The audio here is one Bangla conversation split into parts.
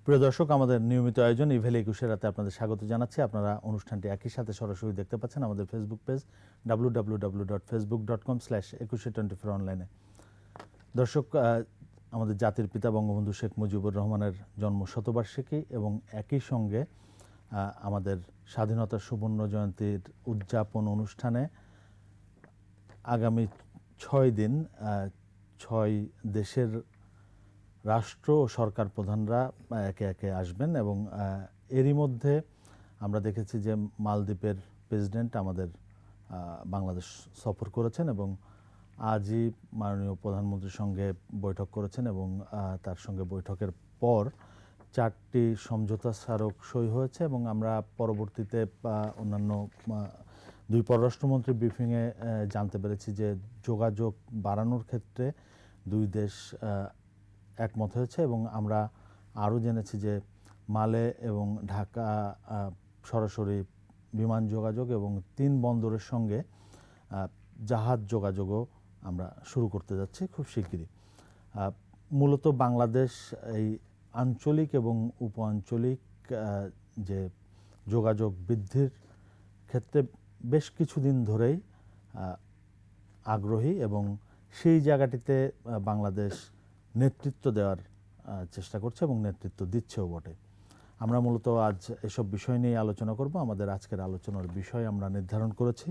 প্রিয় দর্শক, আমাদের নিয়মিত আয়োজন ইভেল 21 রাতে আপনাদের স্বাগত জানাচ্ছি। আপনারা অনুষ্ঠানটি একই সাথে সরাসরি দেখতে পাচ্ছেন আমাদের ফেসবুক পেজ www.facebook.com/2124 অনলাইনে। দর্শক, আমাদের জাতির পিতা বঙ্গবন্ধু শেখ মুজিবুর রহমানের জন্ম শতবার্ষিকী এবং একই সঙ্গে আমাদের স্বাধীনতার সুবর্ণ জয়ন্তীর উদযাপন অনুষ্ঠানে আগামী 6 দিন 6 দেশের রাষ্ট্র ও সরকার প্রধানরা একে একে আসবেন এবং এরই মধ্যে আমরা দেখেছি যে মালদ্বীপের প্রেসিডেন্ট আমাদের বাংলাদেশ সফর করেছেন এবং আজই মাননীয় প্রধানমন্ত্রীর সঙ্গে বৈঠক করেছেন এবং তার সঙ্গে বৈঠকের পর 4টি সমঝোতা স্মারক সই হয়েছে এবং আমরা পরবর্তীতে অন্যান্য 2 পররাষ্ট্রমন্ত্রী ব্রিফিংয়ে জানতে পেরেছি যে যোগাযোগ বাড়ানোর ক্ষেত্রে 2 দেশ একমত হয়েছে এবং আমরা আরও জেনেছি যে মালে এবং ঢাকা সরাসরি বিমান যোগাযোগ এবং 3 বন্দরের সঙ্গে জাহাজ যোগাযোগও আমরা শুরু করতে যাচ্ছি খুব শিগগিরই। মূলত বাংলাদেশ এই আঞ্চলিক এবং উপ আঞ্চলিক যে যোগাযোগ বৃদ্ধির ক্ষেত্রে বেশ কিছুদিন ধরেই আগ্রহী এবং সেই জায়গাটিতে বাংলাদেশ নেতৃত্ব দেওয়ার চেষ্টা করছে এবং নেতৃত্ব দিচ্ছেও বটে। আমরা মূলত আজ এসব বিষয় নিয়ে আলোচনা করব। আমাদের আজকের আলোচনার বিষয় আমরা নির্ধারণ করেছি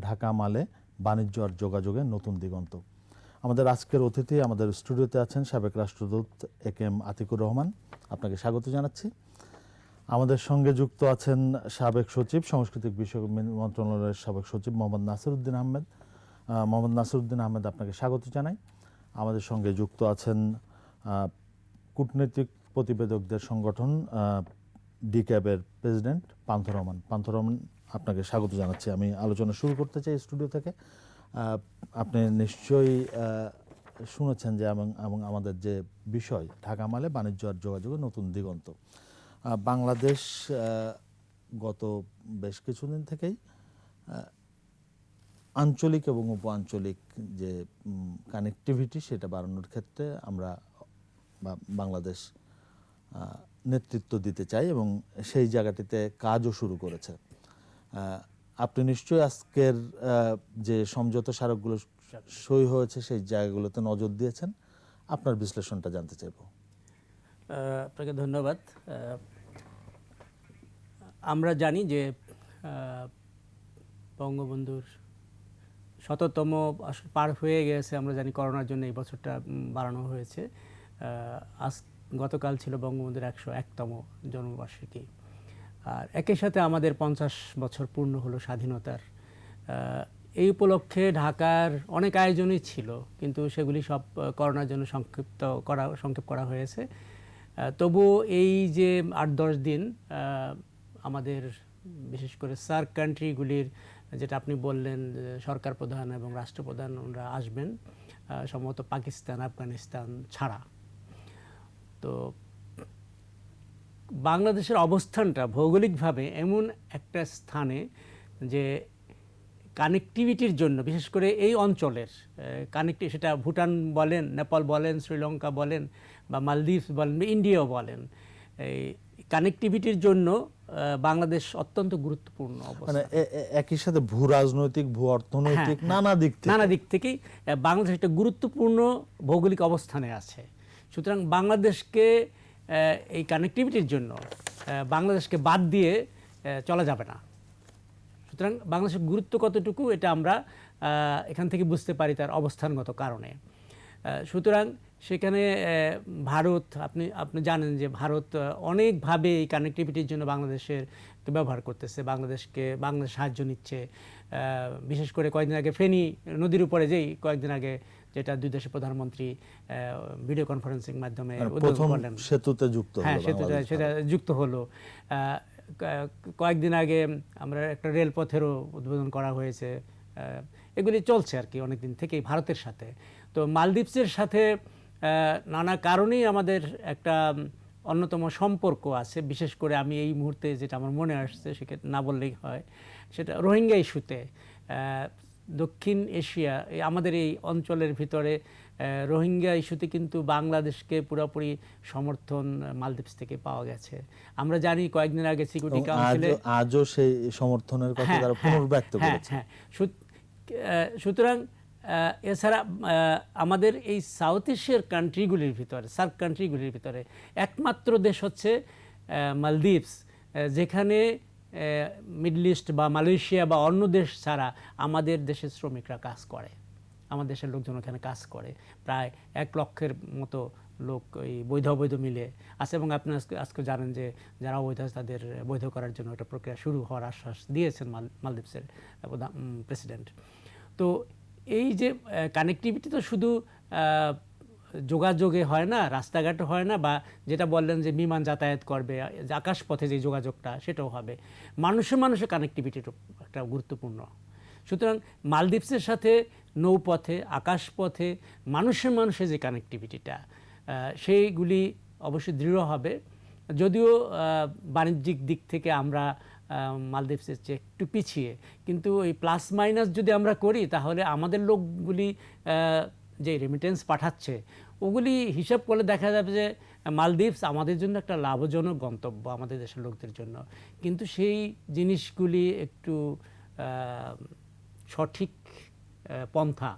ঢাকা মালে বাণিজ্য আর যোগাযোগের নতুন দিগন্ত। আমাদের আজকের অতিথি আমাদের স্টুডিওতে আছেন সাবেক রাষ্ট্রদূত একেএম আতিকুর রহমান, আপনাকে স্বাগত জানাচ্ছি। আমাদের সঙ্গে যুক্ত আছেন সাবেক সচিব, সাংস্কৃতিক বিষয়ক মন্ত্রণালয়ের সাবেক সচিব মোহাম্মদ নাসিরউদ্দিন আহমেদ। মোহাম্মদ নাসিরউদ্দিন আহমেদ, আপনাকে স্বাগত জানাই। আমাদের সঙ্গে যুক্ত আছেন কূটনৈতিক প্রতিবেদকদের সংগঠন ডিক্যাবের প্রেসিডেন্ট পান্থ রহমান। পান্থ রহমান, আপনাকে স্বাগত জানাচ্ছি। আমি আলোচনা শুরু করতে চাই স্টুডিও থেকে। আপনি নিশ্চয়ই শুনেছেন যে এবং আমাদের যে বিষয় ঢাকা মালে বাণিজ্য আর যোগাযোগের নতুন দিগন্ত। বাংলাদেশ গত বেশ কিছুদিন থেকেই আঞ্চলিক এবং উপ আঞ্চলিক যে কানেক্টিভিটি সেটা বাড়ানোর ক্ষেত্রে আমরা বাংলাদেশ নেতৃত্ব দিতে চাই এবং সেই জায়গাটিতে কাজও শুরু করেছে। আপনি নিশ্চয়ই আজকের যে সমঝোতা স্মারকগুলো সই হয়েছে সেই জায়গাগুলোতে নজর দিয়েছেন, আপনার বিশ্লেষণটা জানতে চাইব। আপনাকে ধন্যবাদ। আমরা জানি যে বঙ্গবন্ধুর 100তম পার হয়ে গেছে। আমরা জানি করোনার জন্য এই বছরটা বাড়ানো হয়েছে। গতকাল ছিল বঙ্গবন্ধুর 101তম জন্মবার্ষিকী, আর একই সাথে আমাদের 50 বছর পূর্ণ হলো স্বাধীনতার। এই উপলক্ষে ঢাকার অনেক আয়োজনই ছিল, কিন্তু সেগুলি সব করোনার জন্য সংক্ষেপ করা হয়েছে। তবু এই যে 8-10 দিন আমাদের বিশেষ করে সার্ক কান্ট্রিগুলির, যেটা আপনি বললেন, সরকার প্রধান এবং রাষ্ট্রপ্রধান ওনারা আসবেন, সম্ভবত পাকিস্তান, আফগানিস্তান ছাড়া। তো বাংলাদেশের অবস্থানটা ভৌগোলিকভাবে এমন একটা স্থানে যে কানেক্টিভিটির জন্য, বিশেষ করে এই অঞ্চলের সেটা ভুটান বলেন, নেপাল বলেন, শ্রীলঙ্কা বলেন, বা মালদ্বীপ বলেন, বা ইন্ডিয়াও বলেন, এই কানেক্টিভিটির জন্য বাংলাদেশ অত্যন্ত গুরুত্বপূর্ণ অবস্থান। মানে একই সাথে ভূ রাজনৈতিক, ভূ অর্থনৈতিক নানা দিক থেকেই বাংলাদেশ একটা গুরুত্বপূর্ণ ভৌগোলিক অবস্থানে আছে। সুতরাং বাংলাদেশকে এই কানেক্টিভিটির জন্য বাংলাদেশকে বাদ দিয়ে চলা যাবে না। সুতরাং বাংলাদেশের গুরুত্ব কতটুকু এটা আমরা এখান থেকে বুঝতে পারি তার অবস্থানগত কারণে। সুতরাং সেখানে ভারত, আপনি জানেন যে ভারত অনেকভাবে এই কানেক্টিভিটির জন্য বাংলাদেশের ব্যবহার করতেছে, বাংলাদেশ সাহায্য নিচ্ছে। বিশেষ করে কয়েকদিন আগে ফেনী নদীর উপরে কয়েকদিন আগে যেটা 2 দেশের প্রধানমন্ত্রী ভিডিও কনফারেন্সিং মাধ্যমে উদ্বোধন করলেন, সেতুতে যুক্ত হলো, সেটা যুক্ত হলো। কয়েকদিন আগে আমরা একটা রেলপথেরও উদ্বোধন করা হয়েছে। এগুলি চলছে আর কি অনেকদিন থেকেই ভারতের সাথে। তো মালদ্বীপসের সাথে নানা কারণেই আমাদের একটা অন্যতম সম্পর্ক আছে। বিশেষ করে আমি এই মুহূর্তে যেটা আমার মনে আসছে সেটা না বললেই হয়, সেটা রোহিঙ্গা ইস্যুতে দক্ষিণ এশিয়া, আমাদের এই অঞ্চলের ভিতরে রোহিঙ্গা ইস্যুতে কিন্তু বাংলাদেশকে পুরোপুরি সমর্থন মালদ্বীপস থেকে পাওয়া গেছে। আমরা জানি কয়েকদিন আগে সিকিউরিটি কাউন্সিলে আজও সেই সমর্থনের কথা তারা পুনর্ব্যক্ত করেছে। সুতরাং এছাড়া আমাদের এই সাউথ এশিয়ার কান্ট্রিগুলির ভিতরে, সার্ক কান্ট্রিগুলির ভিতরে একমাত্র দেশ হচ্ছে মালদ্বীপস, যেখানে মিডল ইস্ট বা মালয়েশিয়া বা অন্য দেশ ছাড়া আমাদের দেশের শ্রমিকরা কাজ করে, আমাদের দেশের লোকজন ওখানে কাজ করে। প্রায় 1 লক্ষের মতো লোক এই বৈধ অবৈধ মিলে আছে, এবং আপনি আজকে জানেন যে যারা অবৈধ আছে তাদের বৈধ করার জন্য একটা প্রক্রিয়া শুরু হওয়ার আশ্বাস দিয়েছেন মালদ্বীপসের প্রেসিডেন্ট। তো এই যে কানেক্টিভিটি তো শুধু যোগাযোগে হয় না, রাস্তাঘাটে হয় না, বা যেটা বললেন যে বিমান যাতায়াত করবে, আকাশপথে যে যোগাযোগটা সেটাও হবে, মানুষে কানেক্টিভিটির একটা গুরুত্বপূর্ণ। সুতরাং মালদ্বীপসের সাথে নৌপথে, আকাশপথে, মানুষে যে কানেক্টিভিটিটা, সেইগুলি অবশ্যই দৃঢ় হবে। যদিও বাণিজ্যিক দিক থেকে আমরা মালদ্বীপসের চেয়ে একটু পিছিয়ে, কিন্তু এই প্লাস মাইনাস যদি আমরা করি তাহলে আমাদের লোকগুলি যে রেমিটেন্স পাঠাচ্ছে ওগুলি হিসাব করলে দেখা যাবে যে মালদ্বীপস আমাদের জন্য একটা লাভজনক গন্তব্য, আমাদের দেশের লোকদের জন্য। কিন্তু সেই জিনিসগুলি একটু সঠিক পন্থা,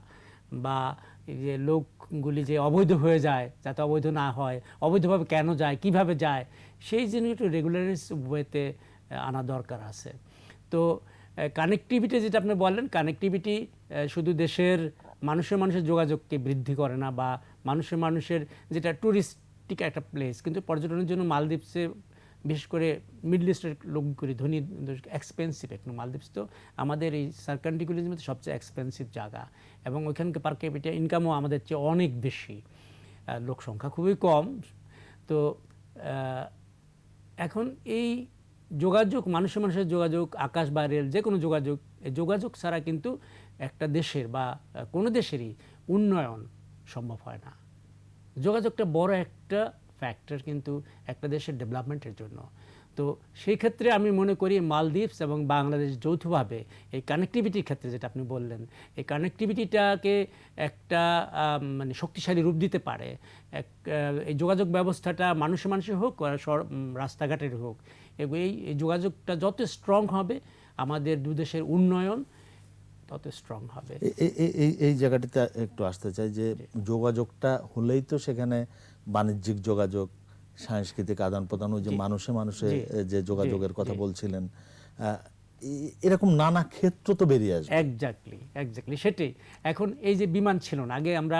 বা এই যে লোকগুলি যে অবৈধ হয়ে যায় যাতে অবৈধ না হয়, অবৈধভাবে কেন যায়, কিভাবে যায়, সেই জিনিস একটু রেগুলারাইজ ওয়েতে আনা দরকার আছে। তো কানেক্টিভিটি যেটা আপনি বললেন, কানেক্টিভিটি শুধু দেশের মানুষের যোগাযোগকে বৃদ্ধি করে না, বা মানুষের যেটা ট্যুরিস্টিক একটা প্লেস, কিন্তু পর্যটনের জন্য মালদ্বীপসে বিশেষ করে মিডল ইস্টের লোকগুলি ধনী, এক্সপেন্সিভ একটু। মালদ্বীপস তো আমাদের এই সার্ক কান্ট্রিগুলির মধ্যে সবচেয়ে এক্সপেন্সিভ জায়গা, এবং ওইখানকার পার ক্যাপিটা ইনকামও আমাদের চেয়ে অনেক বেশি, লোক সংখ্যা খুবই কম। তো এখন এই যোগাযোগ, মানুষের যোগাযোগ, আকাশ বা রেল, যে কোনো যোগাযোগ, এই যোগাযোগ ছাড়া কিন্তু একটা দেশের বা কোনো দেশেরই উন্নয়ন সম্ভব হয় না। যোগাযোগটা বড় একটা ফ্যাক্টর কিন্তু একটা দেশের ডেভেলপমেন্টের জন্য। তো সেই ক্ষেত্রে আমি মনে করি মালদ্বীপস এবং বাংলাদেশ যৌথভাবে এই কানেক্টিভিটির ক্ষেত্রে যেটা আপনি বললেন, এই কানেক্টিভিটিটাকে একটা মানে শক্তিশালী রূপ দিতে পারে। এই যোগাযোগ ব্যবস্থাটা মানুষে হোক, রাস্তাঘাটের হোক, এই যোগাযোগটা যত স্ট্রং হবে আমাদের দু দেশের উন্নয়ন তত স্ট্রং হবে। এই জায়গাটিতে একটু আসতে চাই যে যোগাযোগটা হলেই তো সেখানে বাণিজ্যিক যোগাযোগ, সাংস্কৃতিক আদান প্রদান, ওই যে মানুষে যে যোগাযোগের কথা বলছিলেন, এরকম নানা ক্ষেত্র তো বেরিয়ে আসবে। এক্স্যাক্টলি সেটাই। এখন এই যে বিমান ছিল না, আগে আমরা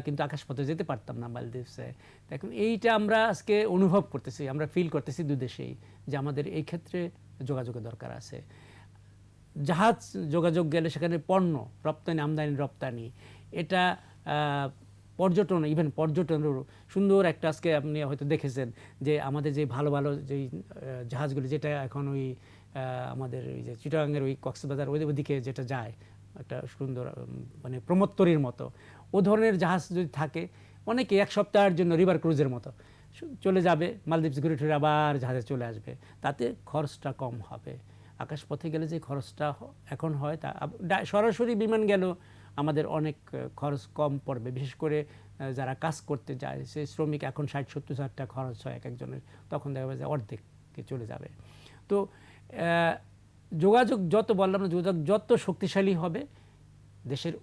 কিন্তু আকাশপথে যেতে পারতাম না মালদ্বীপসে। এখন এইটা আমরা আজকে অনুভব করতেছি, আমরা ফিল করতেছি দু দেশেই যে আমাদের এই ক্ষেত্রে যোগাযোগের দরকার আছে। জাহাজ যোগাযোগ গেলে সেখানে পণ্য রপ্তানি, আমদানি রপ্তানি, এটা পর্যটন, ইভেন পর্যটনেরও সুন্দর একটা, আজকে আপনি হয়তো দেখেছেন যে আমাদের যে ভালো যেই জাহাজগুলি, যেটা এখন ওই আমাদের ওই যে চিটাগাংয়ের ওই কক্সবাজার ওইদিকে যেটা যায়, একটা সুন্দর মানে প্রমোত্তরীর মতো, ও ধরনের জাহাজ যদি থাকে, অনেকে 1 সপ্তাহের জন্য রিভার ক্রুজের মতো চলে যাবে মালদ্বীপস, ঘুরে টুরে আবার জাহাজে চলে আসবে, তাতে খরচটা কম হবে। আকাশপথে গেলে যে খরচটা এখন হয়, তা সরাসরি বিমান গেলেও আমাদের অনেক খরচ কম পড়বে। বিশেষ করে যারা কাজ করতে যায়, সেই শ্রমিক এখন 60-70 হাজার টাকা খরচ হয় একজনের, তখন দেখা যাবে যে অর্ধেকে চলে যাবে। তো যোগাযোগ যত বললাম না, যোগাযোগ যত শক্তিশালী হবে, দেশের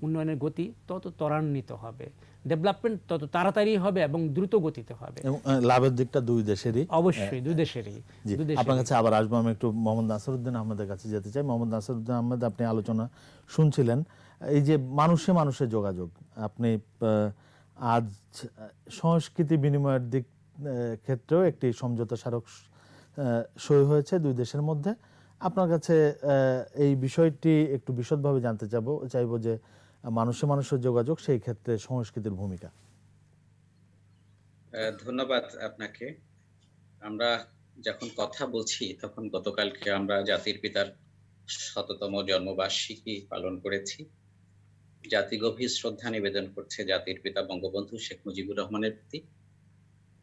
উন্নয়নের গতি তত ত্বরান্বিত হবে, ডেভেলপমেন্ট তত তাড়াতাড়ি হবে এবং দ্রুত গতিতে হবে, এবং লাভের দিকটা দুই দেশেরই, অবশ্যই দুই দেশেরই। আপনার কাছে আবার আসবো, আমি একটু মোহাম্মদ নাসিরউদ্দিন আহমেদের কাছে যেতে চাই। মোহাম্মদ নাসিরউদ্দিন আহমেদ, আপনি আলোচনা শুনছিলেন, এই যে মানুষের যোগাযোগ, আপনি আজ সংস্কৃতি বিনিময়ের দিক ক্ষেত্রেও একটি সমঝোতা স্মারক সই হয়েছে দুই দেশের মধ্যে। আপনার কাছে এই বিষয়টি একটু বিশদভাবে জানতে চাইবো যে মানুষের যোগাযোগ, সেই ক্ষেত্রে সংস্কৃতির ভূমিকা। ধন্যবাদ আপনাকে। আমরা যখন কথা বলছি তখন গতকালকে আমরা জাতির পিতার 100তম জন্মবার্ষিকী পালন করেছি। জাতি গভীর শ্রদ্ধা নিবেদন করছে জাতির পিতা বঙ্গবন্ধু শেখ মুজিবুর রহমানের প্রতি,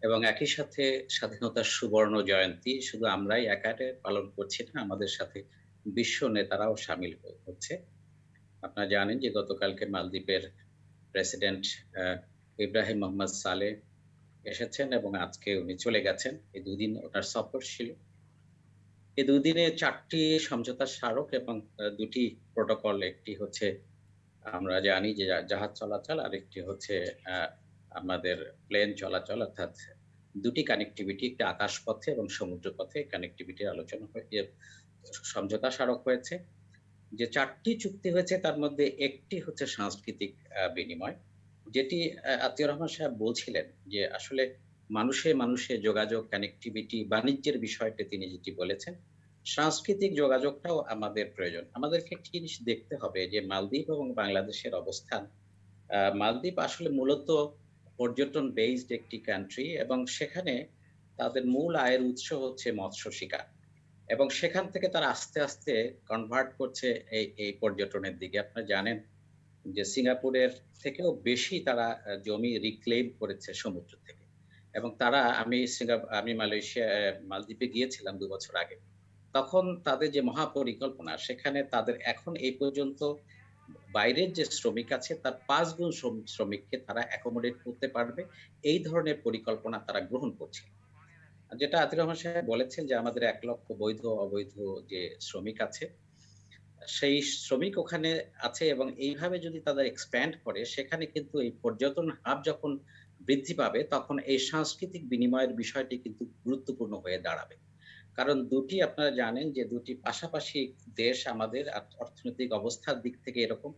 এবং একই সাথে স্বাধীনতার সুবর্ণ জয়ন্তী শুধু আমরাই একারে পালন করছি না, আমাদের সাথে বিশ্ব নেতারাও সামিল হচ্ছে। আপনারা জানেন যে গতকালকে মালদ্বীপের প্রেসিডেন্ট ইব্রাহিম মোহাম্মদ সালেহ এসেছেন এবং আজকে উনি চলে গেছেন। এই দুদিন ওনার সফর ছিল। এই দুদিনে 4টি সমঝোতা স্মারক এবং 2টি প্রোটোকল, একটি হচ্ছে আমরা জানি যে জাহাজ চলাচল, আরেকটি হচ্ছে আমাদের প্লেন চলাচল, অর্থাৎ 2টি কানেক্টিভিটি, একটি আকাশপথে এবং সমুদ্রপথে কানেক্টিভিটির আলোচনা সমঝোতা স্মারক হয়েছে। যে 4টি চুক্তি হয়েছে তার মধ্যে একটি হচ্ছে সাংস্কৃতিক বিনিময়, যেটি আতিউর রহমান সাহেব বলছিলেন যে আসলে মানুষে যোগাযোগ, কানেক্টিভিটি, বাণিজ্যের বিষয়টি তিনি যেটি বলেছেন, সাংস্কৃতিক যোগাযোগটাও আমাদের প্রয়োজন। আমাদেরকে একটি জিনিস দেখতে হবে যে মালদ্বীপ এবং বাংলাদেশের অবস্থান। মালদ্বীপ আসলে মূলত পর্যটন বেসড একটি কান্ট্রি এবং সেখানে তাদের মূল আয়ের উৎস হচ্ছে মৎস্য শিকার। এবং সেখান থেকে তারা আস্তে, আস্তে কনভার্ট করছে এই পর্যটনের দিকে। আপনারা জানেন যে সিঙ্গাপুরের থেকেও বেশি তারা জমি রিক্লেইম করেছে সমুদ্র থেকে। এবং তারা আমি মালদ্বীপে গিয়েছিলাম ২ বছর আগে। তখন তাদের যে মহাপরিকল্পনা, সেখানে তাদের এখন এই পর্যন্ত বাইরের যে শ্রমিক আছে তার ৫ গুণ শ্রমিককে তারা অ্যাকোমোডেট করতে পারবে। এই ধরনের পরিকল্পনা তারা গ্রহণ করছে। যেটা আতিউর রহমান সাহেব বলেছেন যে আমাদের ১ লক্ষ বৈধ অবৈধ যে শ্রমিক আছে, সেই শ্রমিক ওখানে আছে এবং এইভাবে যদি তাদের এক্সপ্যান্ড করে, সেখানে কিন্তু এই পর্যটন হাব যখন বৃদ্ধি পাবে তখন এই সাংস্কৃতিক বিনিময়ের বিষয়টি কিন্তু গুরুত্বপূর্ণ হয়ে দাঁড়াবে। কারণ ২টি আপনারা জানেন যে ২টি পাশাপাশি দেশ, আমাদের অর্থনৈতিক অবস্থার দিক থেকে এরকম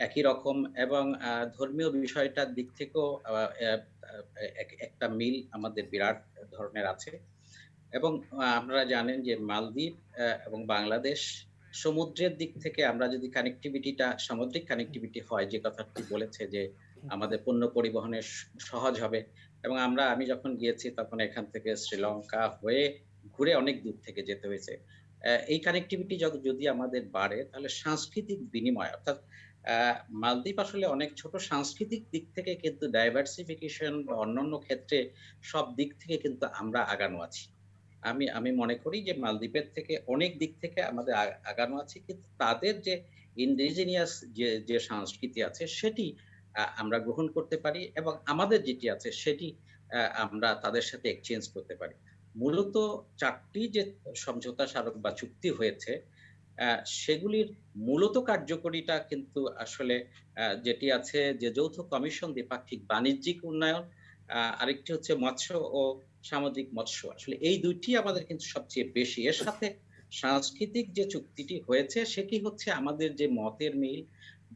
একই রকম এবং ধর্মীয় বিষয়টার দিক থেকেও একটা মিল আমাদের বিরাট ধরনের আছে। এবং আপনারা জানেন যে মালদ্বীপ এবং বাংলাদেশ সমুদ্রের দিক থেকে আমরা যদি সামুদ্রিক কানেক্টিভিটি হয়, যে কথাটি বলেছে যে আমাদের পণ্য পরিবহনের সহজ হবে এবং আমি যখন গিয়েছি তখন এখান থেকে শ্রীলঙ্কা হয়ে ঘুরে অনেক দূর থেকে যেতে হয়েছে। এই কানেক্টিভিটি যদি আমাদের বাড়ে তাহলে সাংস্কৃতিক বিনিময়, অর্থাৎ মালদ্বীপ আসলে অনেক ছোট, সাংস্কৃতিক দিক থেকে কিন্তু ডাইভার্সিফিকেশন বা অন্যান্য ক্ষেত্রে সব দিক থেকে কিন্তু আমরা আগানো আছি। আমি মনে করি যে মালদ্বীপের থেকে অনেক দিক থেকে আমাদের আগানো আছে, কিন্তু তাদের যে ইন্ডিজিনিয়াস যে সংস্কৃতি আছে সেটি আমরা গ্রহণ করতে পারি এবং আমাদের যেটি আছে সেটি আমরা তাদের সাথে এক্সচেঞ্জ করতে পারি। মূলত 4টি যে সমঝোতা স্মারক বা চুক্তি হয়েছে, সেগুলির মূলত কার্যকরিতা কিন্তু আসলে যেটি আছে যে যৌথ কমিশন দ্বিপাক্ষিক বাণিজ্যিক উন্নয়ন, আরেকটি হচ্ছে মৎস্য ও সামুদ্রিক মৎস্য। আসলে এই 2টি আমাদের কিন্তু সবচেয়ে বেশি। এর সাথে সাংস্কৃতিক যে চুক্তিটি হয়েছে সেটি হচ্ছে আমাদের যে মতের মিল,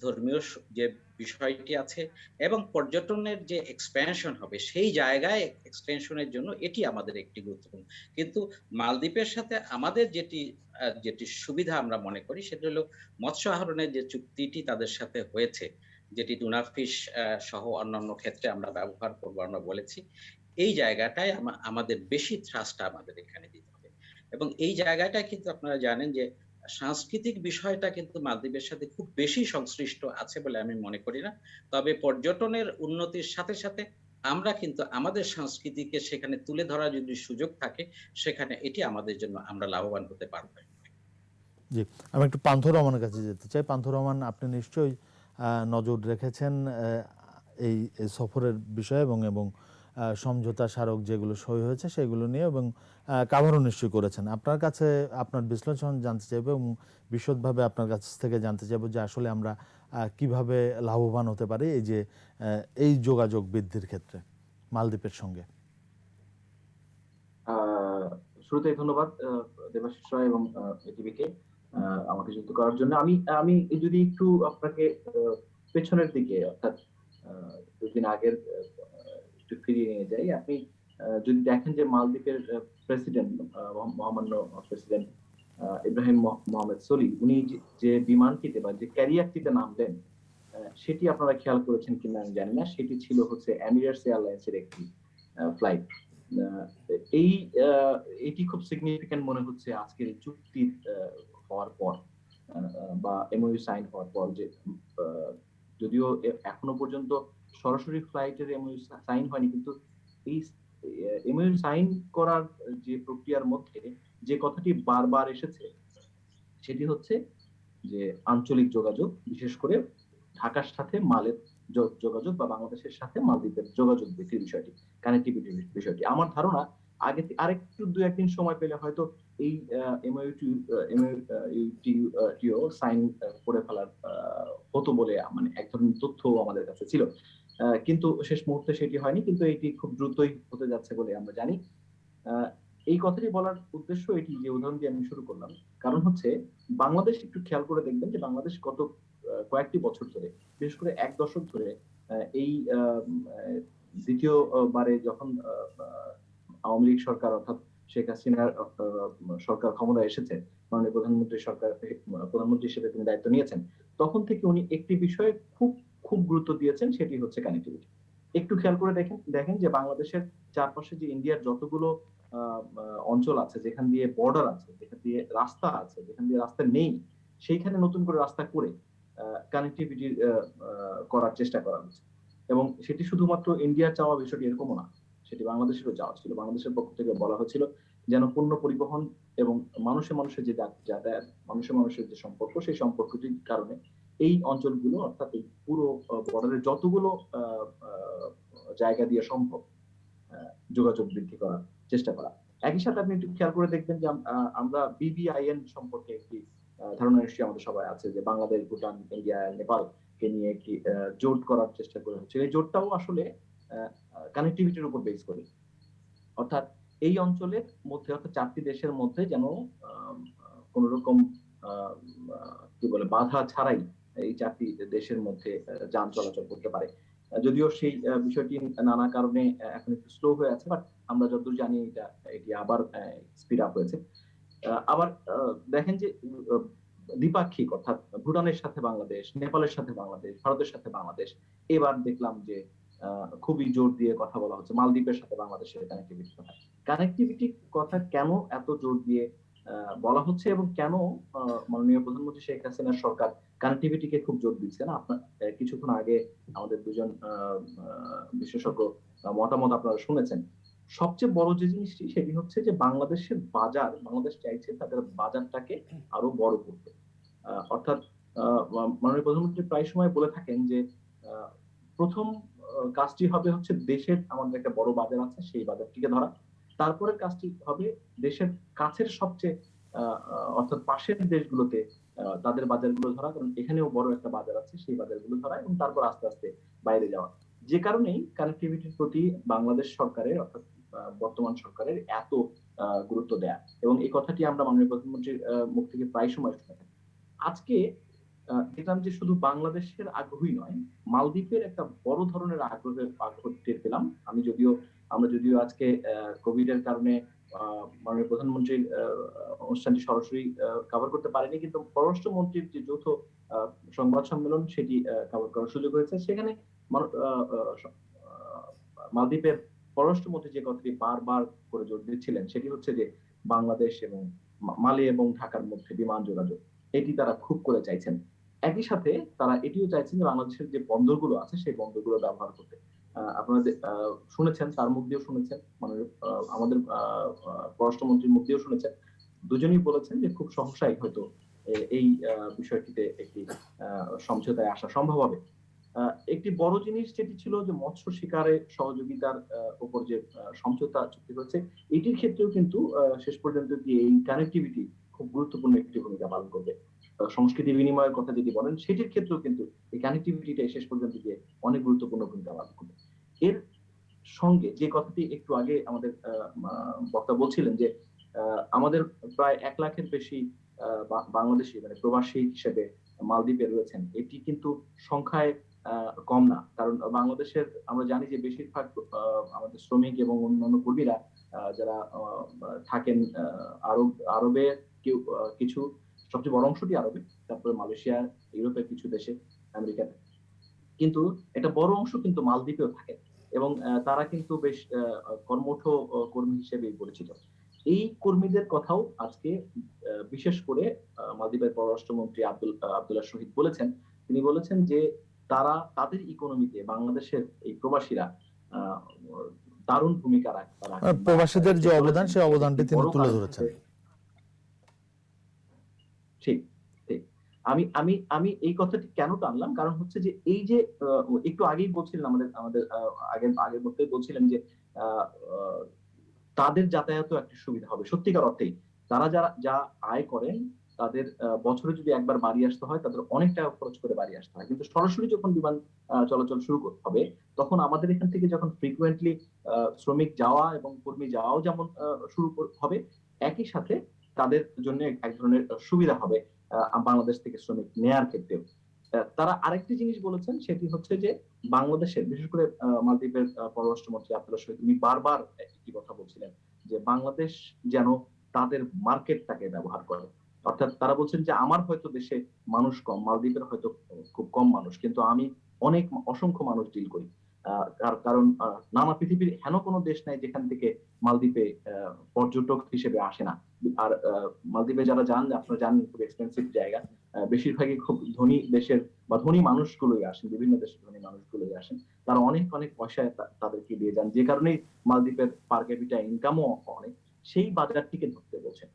ধর্মীয় যে বিষয়টি আছে এবং পর্যটনের যে এক্সপ্যানশন হবে সেই জায়গায় এক্সটেনশনের জন্য এটি আমাদের একটি গুরুত্বপূর্ণ। কিন্তু মালদ্বীপের সাথে আমাদের যেটি সুবিধা আমরা মনে করি সেটা হলো মৎস্য আহরণের যে চুক্তিটি তাদের সাথে হয়েছে, যেটি টুনা ফিশ সহ অন্যান্য ক্ষেত্রে আমরা ব্যবহার করব, আমরা বলেছি। এই জায়গাটায় আমাদের বেশি থ্রাস্ট আমাদের এখানে দিতে হবে এবং এই জায়গাটায় কিন্তু আপনারা জানেন যে সাংস্কৃতিক বিষয়টা কিন্তু মালদ্বীপের সাথে খুব বেশি সংশ্লিষ্ট আছে বলে আমি মনে করি না। তবে পর্যটনের উন্নতির সাথে সাথে আমরা কিন্তু আমাদের সংস্কৃতিকে সেখানে তুলে ধরার যদি সুযোগ থাকে, সেখানে এটি আমাদের জন্য আমরা লাভবান হতে পারবো। জি, আমি একটু পান্থ রহমানের কাছে যেতে চাই। পান্থ রহমান, আপনি নিশ্চয়ই নজর রেখেছেন এই সফরের বিষয়ে এবং সমঝোতা স্মারক যেগুলো সই হয়েছে সেগুলো নিয়ে, এবং কাভারও নিশ্চয়ই করেছেন। আপনার কাছে আপনার বিশ্লেষণ জানতে চাইবো এবং বিশদভাবে আপনার কাছ থেকে জানতে চাইবো যে আসলে আমরা কিভাবে লাভবান হতে পারি এই যোগাযোগ বৃদ্ধির ক্ষেত্রে মালদ্বীপের সঙ্গে। শুরুতে ধন্যবাদ দেবাশিস রায় এবং এটিভিকে আমাকে যুক্ত করার জন্য। আমি যদি একটু আপনাকে পেছনের দিকে, অর্থাৎ 2 দিন আগের একটু ফিরিয়ে নিয়ে যাই। আপনি যদি দেখেন যে মালদ্বীপের প্রেসিডেন্ট, মহামান্য প্রেসিডেন্ট ইব্রাহিম মোহাম্মদ সোলি, উনি যে বিমানটিতে বা যে ক্যারিয়ারটিতে নামলেন, সেটি আপনারা খেয়াল করেছেন কিনা আমি জানি না। সেটি ছিল হচ্ছে এমিরেটস এয়ারলাইন্সের একটি ফ্লাইট। এটি খুব সিগনিফিক্যান্ট মনে হচ্ছে আজকের চুক্তি হওয়ার পর বা এমওইউ সাইন হওয়ার পর, যে যদিও এখনো পর্যন্ত সরাসরি ফ্লাইটের এমওইউ সাইন হয়নি, কিন্তু এই এমওইউ সাইন করার যে প্রক্রিয়ার মধ্যে যে কথাটি বারবার এসেছে সেটি হচ্ছে যে আঞ্চলিক যোগাযোগ, বিশেষ করে ঢাকার সাথে মালের যোগাযোগ বা বাংলাদেশের সাথে মালদ্বীপের যোগাযোগ বৃদ্ধির বিষয়টি, কানেক্টিভিটির বিষয়টি। আমার ধারণা আগে আরেকটু 2-1 দিন সময় পেলে হয়তো এই এমওইউটিও সাইন করে ফেলার হতো বলে মানে এক ধরনের তথ্য আমাদের কাছে ছিল, কিন্তু শেষ মুহূর্তে সেটি হয়নি। কিন্তু এটি খুব দ্রুতই হতে যাচ্ছে বলে আমরা জানি। এই কথাটি বলার উদ্দেশ্য এটি, যে উদাহরণ দিয়ে আমি শুরু করলাম, কারণ হচ্ছে বাংলাদেশ একটু খেয়াল করে দেখবেন যে বাংলাদেশ গত কয়েকটি বছর ধরে, বিশেষ করে 1 দশক ধরে এই দ্বিতীয় বারে যখন আওয়ামী লীগ সরকার অর্থাৎ শেখ হাসিনার সরকার ক্ষমতায় এসেছে, মাননীয় প্রধানমন্ত্রী হিসেবে তিনি দায়িত্ব নিয়েছেন, তখন থেকে উনি একটি বিষয়ে খুব খুব গুরুত্ব দিয়েছেন, সেটি হচ্ছে কানেক্টিভিটি। একটু খেয়াল করে দেখেন যে বাংলাদেশের চারপাশে যে ইন্ডিয়ার যতগুলো অঞ্চল আছে, যেখান দিয়ে বর্ডার আছে, যেখান দিয়ে রাস্তা আছে, যেখান দিয়ে রাস্তা নেই, সেইখানে নতুন করে রাস্তা করে কানেক্টিভিটি করার চেষ্টা করা হচ্ছে। এবং সেটি শুধুমাত্র ইন্ডিয়ার চাওয়া বিষয়টি এরকমও না, সেটি বাংলাদেশেরও চাওয়া ছিল। বাংলাদেশের পক্ষ থেকে বলা হয়েছিল যেন পণ্য পরিবহন এবং মানুষের যে যাতায়াত, মানুষের যে সম্পর্ক, সেই সম্পর্কটির কারণে এই অঞ্চলগুলো অর্থাৎ এই পুরো বর্ডারের যতগুলো জায়গা দিয়ে সম্ভব যোগাযোগ বৃদ্ধি করার চেষ্টা করা। একই সাথে আপনি একটু খেয়াল করে দেখবেন যে আমরা BBIN সম্পর্কে একটি ধারণা নিশ্চয়ই আমাদের সবাই আছে, যে বাংলাদেশ, ভুটান, ইন্ডিয়া, নেপালকে নিয়ে একটি জোট করার চেষ্টা করা হচ্ছে। এই জোটটাও আসলে কানেক্টিভিটির উপর বেস করে, অর্থাৎ এই অঞ্চলের মধ্যে অর্থাৎ 4টি দেশের মধ্যে যেন কোন রকম কি বলে বাধা ছাড়াই এই 4টি দেশের মধ্যে যান চলাচল করতে পারে। যদিও সেই বিষয়টি নানা কারণে এখন একটু স্লো হয়ে আছে, বাট আমরা যতদূর জানি এটি আবার স্পিড আপ হয়েছে। আবার দেখেন যে দ্বিপাক্ষিক অর্থাৎ ভুটানের সাথে বাংলাদেশ, নেপালের সাথে বাংলাদেশ, ভারতের সাথে বাংলাদেশ, এবার দেখলাম যে খুবই জোর দিয়ে কথা বলা হচ্ছে মালদ্বীপের সাথে বাংলাদেশের কানেক্টিভিটি কথা কেন এত জোর দিয়ে বলা হচ্ছে এবং কেন মাননীয় প্রধানমন্ত্রী শেখ হাসিনার সরকার কানেক্টিভিটিকে খুব জোর দিচ্ছেন, আপনার কিছুক্ষণ আগে আমাদের দুজন বিশেষজ্ঞ মতামত আপনারা শুনেছেন। সবচেয়ে বড় যে জিনিসটি সেটি হচ্ছে যে বাংলাদেশের বাজার, বাংলাদেশ চাইছে তাদের বাজারটাকে আরো বড় করতে। অর্থাৎ মাননীয় প্রধানমন্ত্রী প্রায় সময় বলে থাকেন যে প্রথম কাজটি হবে হচ্ছে দেশের আমাদের একটা বড় বাজার আছে সেই বাজারটিকে ধরা, তারপরের কাজটি হবে দেশের কাছের সবচেয়ে অর্থাৎ পাশের দেশগুলোতে তাদের বাজারগুলো ধরা, কারণ এখানেও বড় একটা বাজার আছে সেই বাজারগুলো ধরা, এবং তারপর আস্তে আস্তে বাইরে যাওয়া। যে কারণেই কানেক্টিভিটির প্রতি বাংলাদেশ সরকারের অর্থাৎ বর্তমান সরকারের এত গুরুত্ব দেয়া, এবং এই কথাটি আমরা মাননীয় প্রধানমন্ত্রীর মুখ থেকে প্রায় সময় শুনে থাকি। আজকে দেখলাম যে শুধু বাংলাদেশের আগ্রহী নয়, মালদ্বীপের একটা বড় ধরনের আগ্রহ টের পেলাম। আমরা যদিও আজকে কোভিড এর কারণে মাননীয় প্রধানমন্ত্রীর অনুষ্ঠানটি সরাসরি কভার করতে পারেনি, কিন্তু পররাষ্ট্রমন্ত্রীর যে যৌথ সংবাদ সম্মেলন সেটি কভার করার সুযোগ হয়েছে। সেখানে মালদ্বীপের পররাষ্ট্রমন্ত্রী যে কথাটি বারবার করে জোর দিচ্ছিলেন সেটি হচ্ছে যে বাংলাদেশ এবং মালে এবং ঢাকার মধ্যে বিমান যোগাযোগ, এটি তারা খুব করে চাইছেন। একই সাথে তারা এটিও চাইছেন যে বাংলাদেশের যে বন্দরগুলো আছে সেই বন্দরগুলো ব্যবহার করতে। আপনারা শুনেছেন, তার মুখ দিয়েও শুনেছেন, মানে আমাদের পররাষ্ট্রমন্ত্রীর মুখ দিয়েও শুনেছেন, দুজনেই বলেছেন যে খুব সহসাই হয়তো এই বিষয়টিতে একটি সমঝোতায় আসা সম্ভব হবে। একটি বড় জিনিস যেটি ছিল যে মৎস্য শিকারে সহযোগিতার উপর যে সমঝোতা চুক্তি হয়েছে, এটির ক্ষেত্রেও কিন্তু শেষ পর্যন্ত এই কানেক্টিভিটি খুব গুরুত্বপূর্ণ একটি ভূমিকা পালন করবে। সংস্কৃতি বিনিময়ের কথা যদি বলেন সেটির ক্ষেত্রেও কিন্তু এই কানেক্টিভিটিটা শেষ পর্যন্ত গিয়ে অনেক গুরুত্বপূর্ণ ভূমিকা পালন করবে। এর সঙ্গে যে কথাটি একটু আগে আমাদের বক্তা বলছিলেন যে আমাদের প্রায় 1 লাখের বেশি বাংলাদেশি মানে প্রবাসী হিসেবে মালদ্বীপে রয়েছেন, এটি কিন্তু সংখ্যায় কম না। কারণ বাংলাদেশের আমরা জানি যে বেশিরভাগ আমাদের শ্রমিক এবং অন্যান্য কর্মীরা যারা থাকেন আরবে, কেউ কিছু সবচেয়ে বড় অংশটি আরবে, তারপরে মালয়েশিয়া, ইউরোপের কিছু দেশে, আমেরিকাতে, কিন্তু একটা বড় অংশ কিন্তু মালদ্বীপেও থাকে এবং তারা কিন্তু বেশ কর্মঠ কর্মী হিসেবে পরিচিত। এই কর্মীদের কথাও আজকে বিশেষ করে মালদ্বীপের পররাষ্ট্রমন্ত্রী আব্দুল্লাহ শহীদ বলেছেন। তিনি বলেছেন যে তারা তাদের ইকোনমিতে বাংলাদেশের এই প্রবাসীরা দারুণ ভূমিকা রাখে, প্রবাসীদের যে অবদান সেই অবদানটি তিনি তুলে ধরেছেন। ঠিক ঠিক। আমি আমি আমি এই কথাটি কেন টানলাম, কারণ হচ্ছে যে এই যে একটু আগেই বলছিলেন আমাদের আমাদের আগের আগের মধ্যে বলছিলেন যে আহ, আহ, তাদের যাতায়াতও একটা সুবিধা হবে সত্যিকার অর্থেই। তারা যারা যা আয় করেন তাদের বছরে যদি একবার বাড়ি আসতে হয় তাদের অনেক টাকা খরচ করে বাড়ি আসতে হয়, কিন্তু সরাসরি যখন বিমান চলাচল শুরু হবে তখন আমাদের এখান থেকে যখন ফ্রিকুয়েন্টলি শ্রমিক যাওয়া এবং কর্মী যাওয়াও যেমন হবে, একই সাথে তাদের জন্য এক ধরনের সুবিধা হবে বাংলাদেশ থেকে শ্রমিক নেয়ার ক্ষেত্রেও। তারা আরেকটি জিনিস বলেছেন, সেটি হচ্ছে যে বাংলাদেশের বিশেষ করে মালদ্বীপের পররাষ্ট্রমন্ত্রী আব্দুল্লাহ শহীদ উনি বারবার একটি কথা বলছিলেন যে বাংলাদেশ যেন তাদের মার্কেটটাকে ব্যবহার করে। অর্থাৎ তারা বলছেন যে আমার হয়তো দেশে মানুষ কম, মালদ্বীপের হয়তো খুব কম মানুষ, কিন্তু আমি অনেক অসংখ্য মানুষ ডিল করি। কারণ নানা পৃথিবীর হেন কোনো দেশ নাই যেখান থেকে মালদ্বীপে পর্যটক হিসেবে আসে না। আর মালদ্বীপে যারা যান আপনারা জানেন খুব এক্সপেন্সিভ জায়গা, বেশিরভাগই খুব ধনী দেশের বা ধনী মানুষগুলোই আসেন, বিভিন্ন দেশের ধনী মানুষগুলোই আসেন। তারা অনেক অনেক পয়সা তাদেরকে দিয়ে যান, যে কারণেই মালদ্বীপের পার ক্যাপিটা ইনকামও অনেক। সেই বাজারটিকে ধরতে বলছেন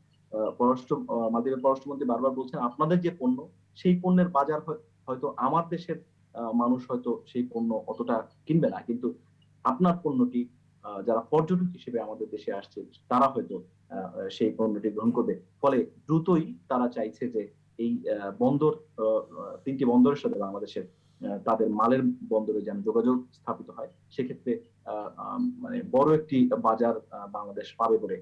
মালদ্বীপের পররাষ্ট্রমন্ত্রী বারবার বলছেন আপনাদের যে পণ্য, সেই পণ্যের বাজার হয়তো আমার দেশের মানুষ হয়তো সেই পণ্য অতটা কিনবে না, কিন্তু আপনার পণ্যটি যারা পর্যটক হিসেবে আমাদের দেশে আসছে তারা হয়তো সেই পণ্যটি গ্রহণ করবে। ফলে দ্রুতই তারা চাইছে যে এই বন্দর, তিনটি বন্দরের সাথে বাংলাদেশের তাদের মালের বন্দরে যেন যোগাযোগ স্থাপিত হয়। সেক্ষেত্রে মানে বড় একটি বাজার বাংলাদেশ পাবে বলে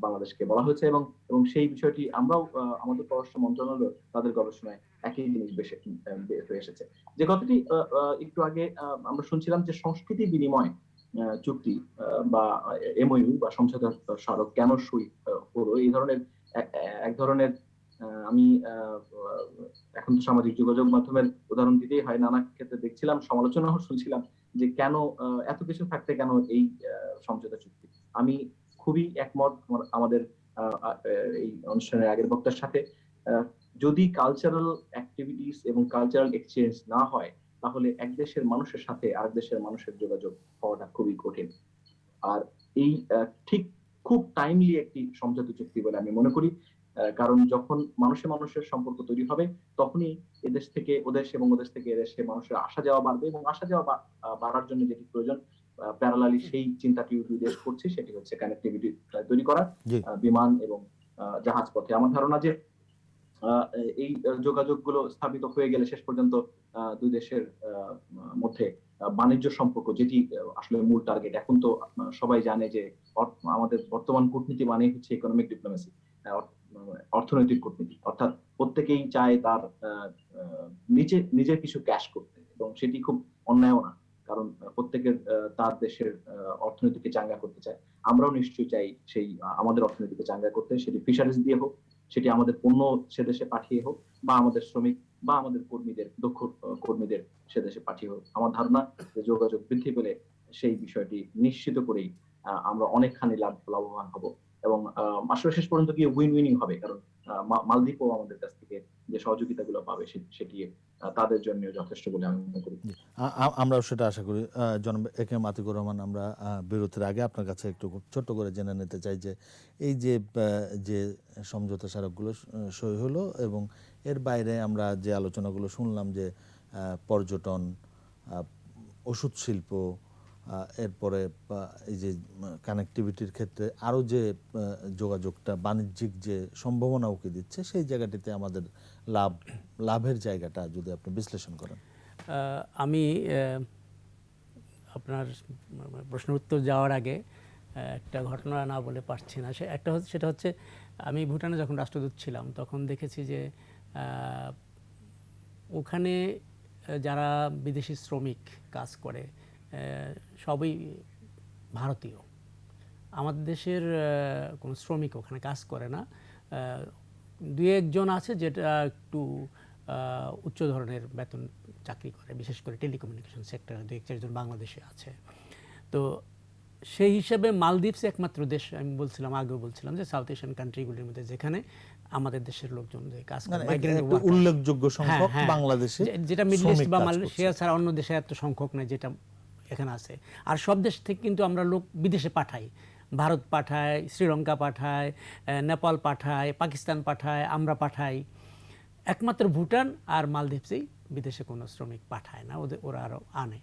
বাংলাদেশকে বলা হয়েছে, এবং এবং সেই বিষয়টি আমরাও আমাদের পররাষ্ট্র মন্ত্রণালয় তাদের গবেষণায় একই জিনিস বের হয়ে এসেছে। যে কথাটি একটু আগে আমরা শুনছিলাম যে সংস্কৃতি বিনিময় চুক্তি বা এমওইউ বা সমঝোতা স্মারক কেন সই হলো, এই ধরনের এক ধরনের আমি এখন তো সামাজিক যোগাযোগ মাধ্যমের উদাহরণ দিতেই হয়, নানা ক্ষেত্রে দেখছিলাম সমালোচনাও শুনছিলাম যে কেন এত কিছু থাকতে কেন এই সমঝোতা চুক্তি। আমি খুবই একমত আমাদের এই অনুষ্ঠানের আগের বক্তার সাথে। যদি কালচারাল অ্যাক্টিভিটিস এবং কালচারাল এক্সচেঞ্জ না হয় তাহলে এক দেশের মানুষের সাথে আরেক দেশের মানুষের যোগাযোগ হওয়াটা খুবই কঠিন। আর এই ঠিক খুব টাইমলি একটি সমঝোতা চুক্তি বলে আমি মনে করি, কারণ যখন মানুষে মানুষের সম্পর্ক তৈরি হবে তখনই এদেশ থেকে ওদেশ এবং ওদেশ থেকে এদেশে মানুষের আসা যাওয়া বাড়বে, এবং আসা যাওয়া বাড়ার জন্য যেটি প্রয়োজন প্যারালালি সেই চিন্তাটি দুই দেশ করছে, সেটি হচ্ছে কানেক্টিভিটি তৈরি করা বিমান এবং জাহাজ পথে। আমার ধারণা যে এই যোগাযোগগুলো স্থাপিত হয়ে গেলে শেষ পর্যন্ত দুই দেশের মধ্যে বাণিজ্য সম্পর্ক, যেটি আসলে মূল টার্গেট। এখন তো সবাই জানে যে আমাদের বর্তমান কূটনীতি মানে হচ্ছে ইকোনমিক ডিপ্লোমেসি, অর্থনৈতিক কূটনীতি, অর্থাৎ প্রত্যেকেই চায় তার নিজের কিছু ক্যাশ করতে, এবং সেটি খুব অন্যায়ও না, কারণ প্রত্যেকের তার দেশের অর্থনীতিকে চাঙ্গা করতে চায়। আমরাও নিশ্চয়ই চাই সেই আমাদের অর্থনীতিকে চাঙ্গা করতে, সেটি ফিশারিজ দিয়ে হোক, সেটি আমাদের পণ্য সে দেশে পাঠিয়ে হোক, বা আমাদের শ্রমিক বা আমাদের কর্মীদের দক্ষ কর্মীদের সে দেশে পাঠিয়ে হোক। আমার ধারণা যে যোগাযোগ বৃদ্ধি পেলে সেই বিষয়টি নিশ্চিত করেই আমরা অনেকখানি লাভবান হব, এবং আসলে শেষ পর্যন্ত গিয়ে উইন উইনিং হবে, কারণ মালদ্বীপও আমাদের কাছ থেকে যে সহযোগিতাগুলো পাবে সেটি তাদের জন্য যথেষ্ট বলে আমি মনে করি। আমরাও সেটা আশা করি। জনাব এ কে এম আতিকুর রহমান, আমরা বিরতির আগে আপনার কাছে একটু ছোট্ট করে জেনে নিতে চাই যে এই যে সমঝোতা স্মারকগুলো সই হলো এবং এর বাইরে আমরা যে আলোচনাগুলো শুনলাম যে পর্যটন, ওষুধ শিল্প, এরপরে এই যে কানেক্টিভিটির ক্ষেত্রে আরও যে যোগাযোগটা বাণিজ্যিক যে সম্ভাবনা উকি দিচ্ছে, সেই জায়গাটিতে আমাদের লাভের জায়গাটা যদি আপনি বিশ্লেষণ করেন। আমি আপনার প্রশ্নের উত্তর যাওয়ার আগে একটা ঘটনা না বলে পারছি না। সেটা হচ্ছে আমি ভুটানে যখন রাষ্ট্রদূত ছিলাম তখন দেখেছি যে ওখানে যারা বিদেশি শ্রমিক কাজ করে সবই ভারতীয়। আমাদের দেশের কোনো শ্রমিক ওখানে কাজ করে না, দুই একজন আছে যেটা একটু উচ্চ ধরনের বেতন চাকরি করে, বিশেষ করে টেলিকমিউনিকেশন সেক্টরে দুই চারজন বাংলাদেশে আছে। তো সেই হিসেবে মালদ্বীপস একমাত্র দেশ, আমি আগেও বলছিলাম যে সাউথ এশিয়ান কান্ট্রিগুলির মধ্যে যেখানে আমাদের দেশের লোকজন যে কাজ করে, উল্লেখযোগ্য সংখ্যক বাংলাদেশে, যেটা মিডল ইস্ট বা মালয়েশিয়া ছাড়া অন্য দেশে এত সংখ্যক নেই যেটা এখানে আছে। আর সব দেশ থেকে কিন্তু আমরা লোক বিদেশে পাঠাই, ভারত পাঠায়, শ্রীলঙ্কা পাঠায়, নেপাল পাঠায়, পাকিস্তান পাঠায়, আমরা পাঠাই। একমাত্র ভুটান আর মালদ্বীপসেই বিদেশে কোনো শ্রমিক পাঠায় না, ওরা আরও আনে।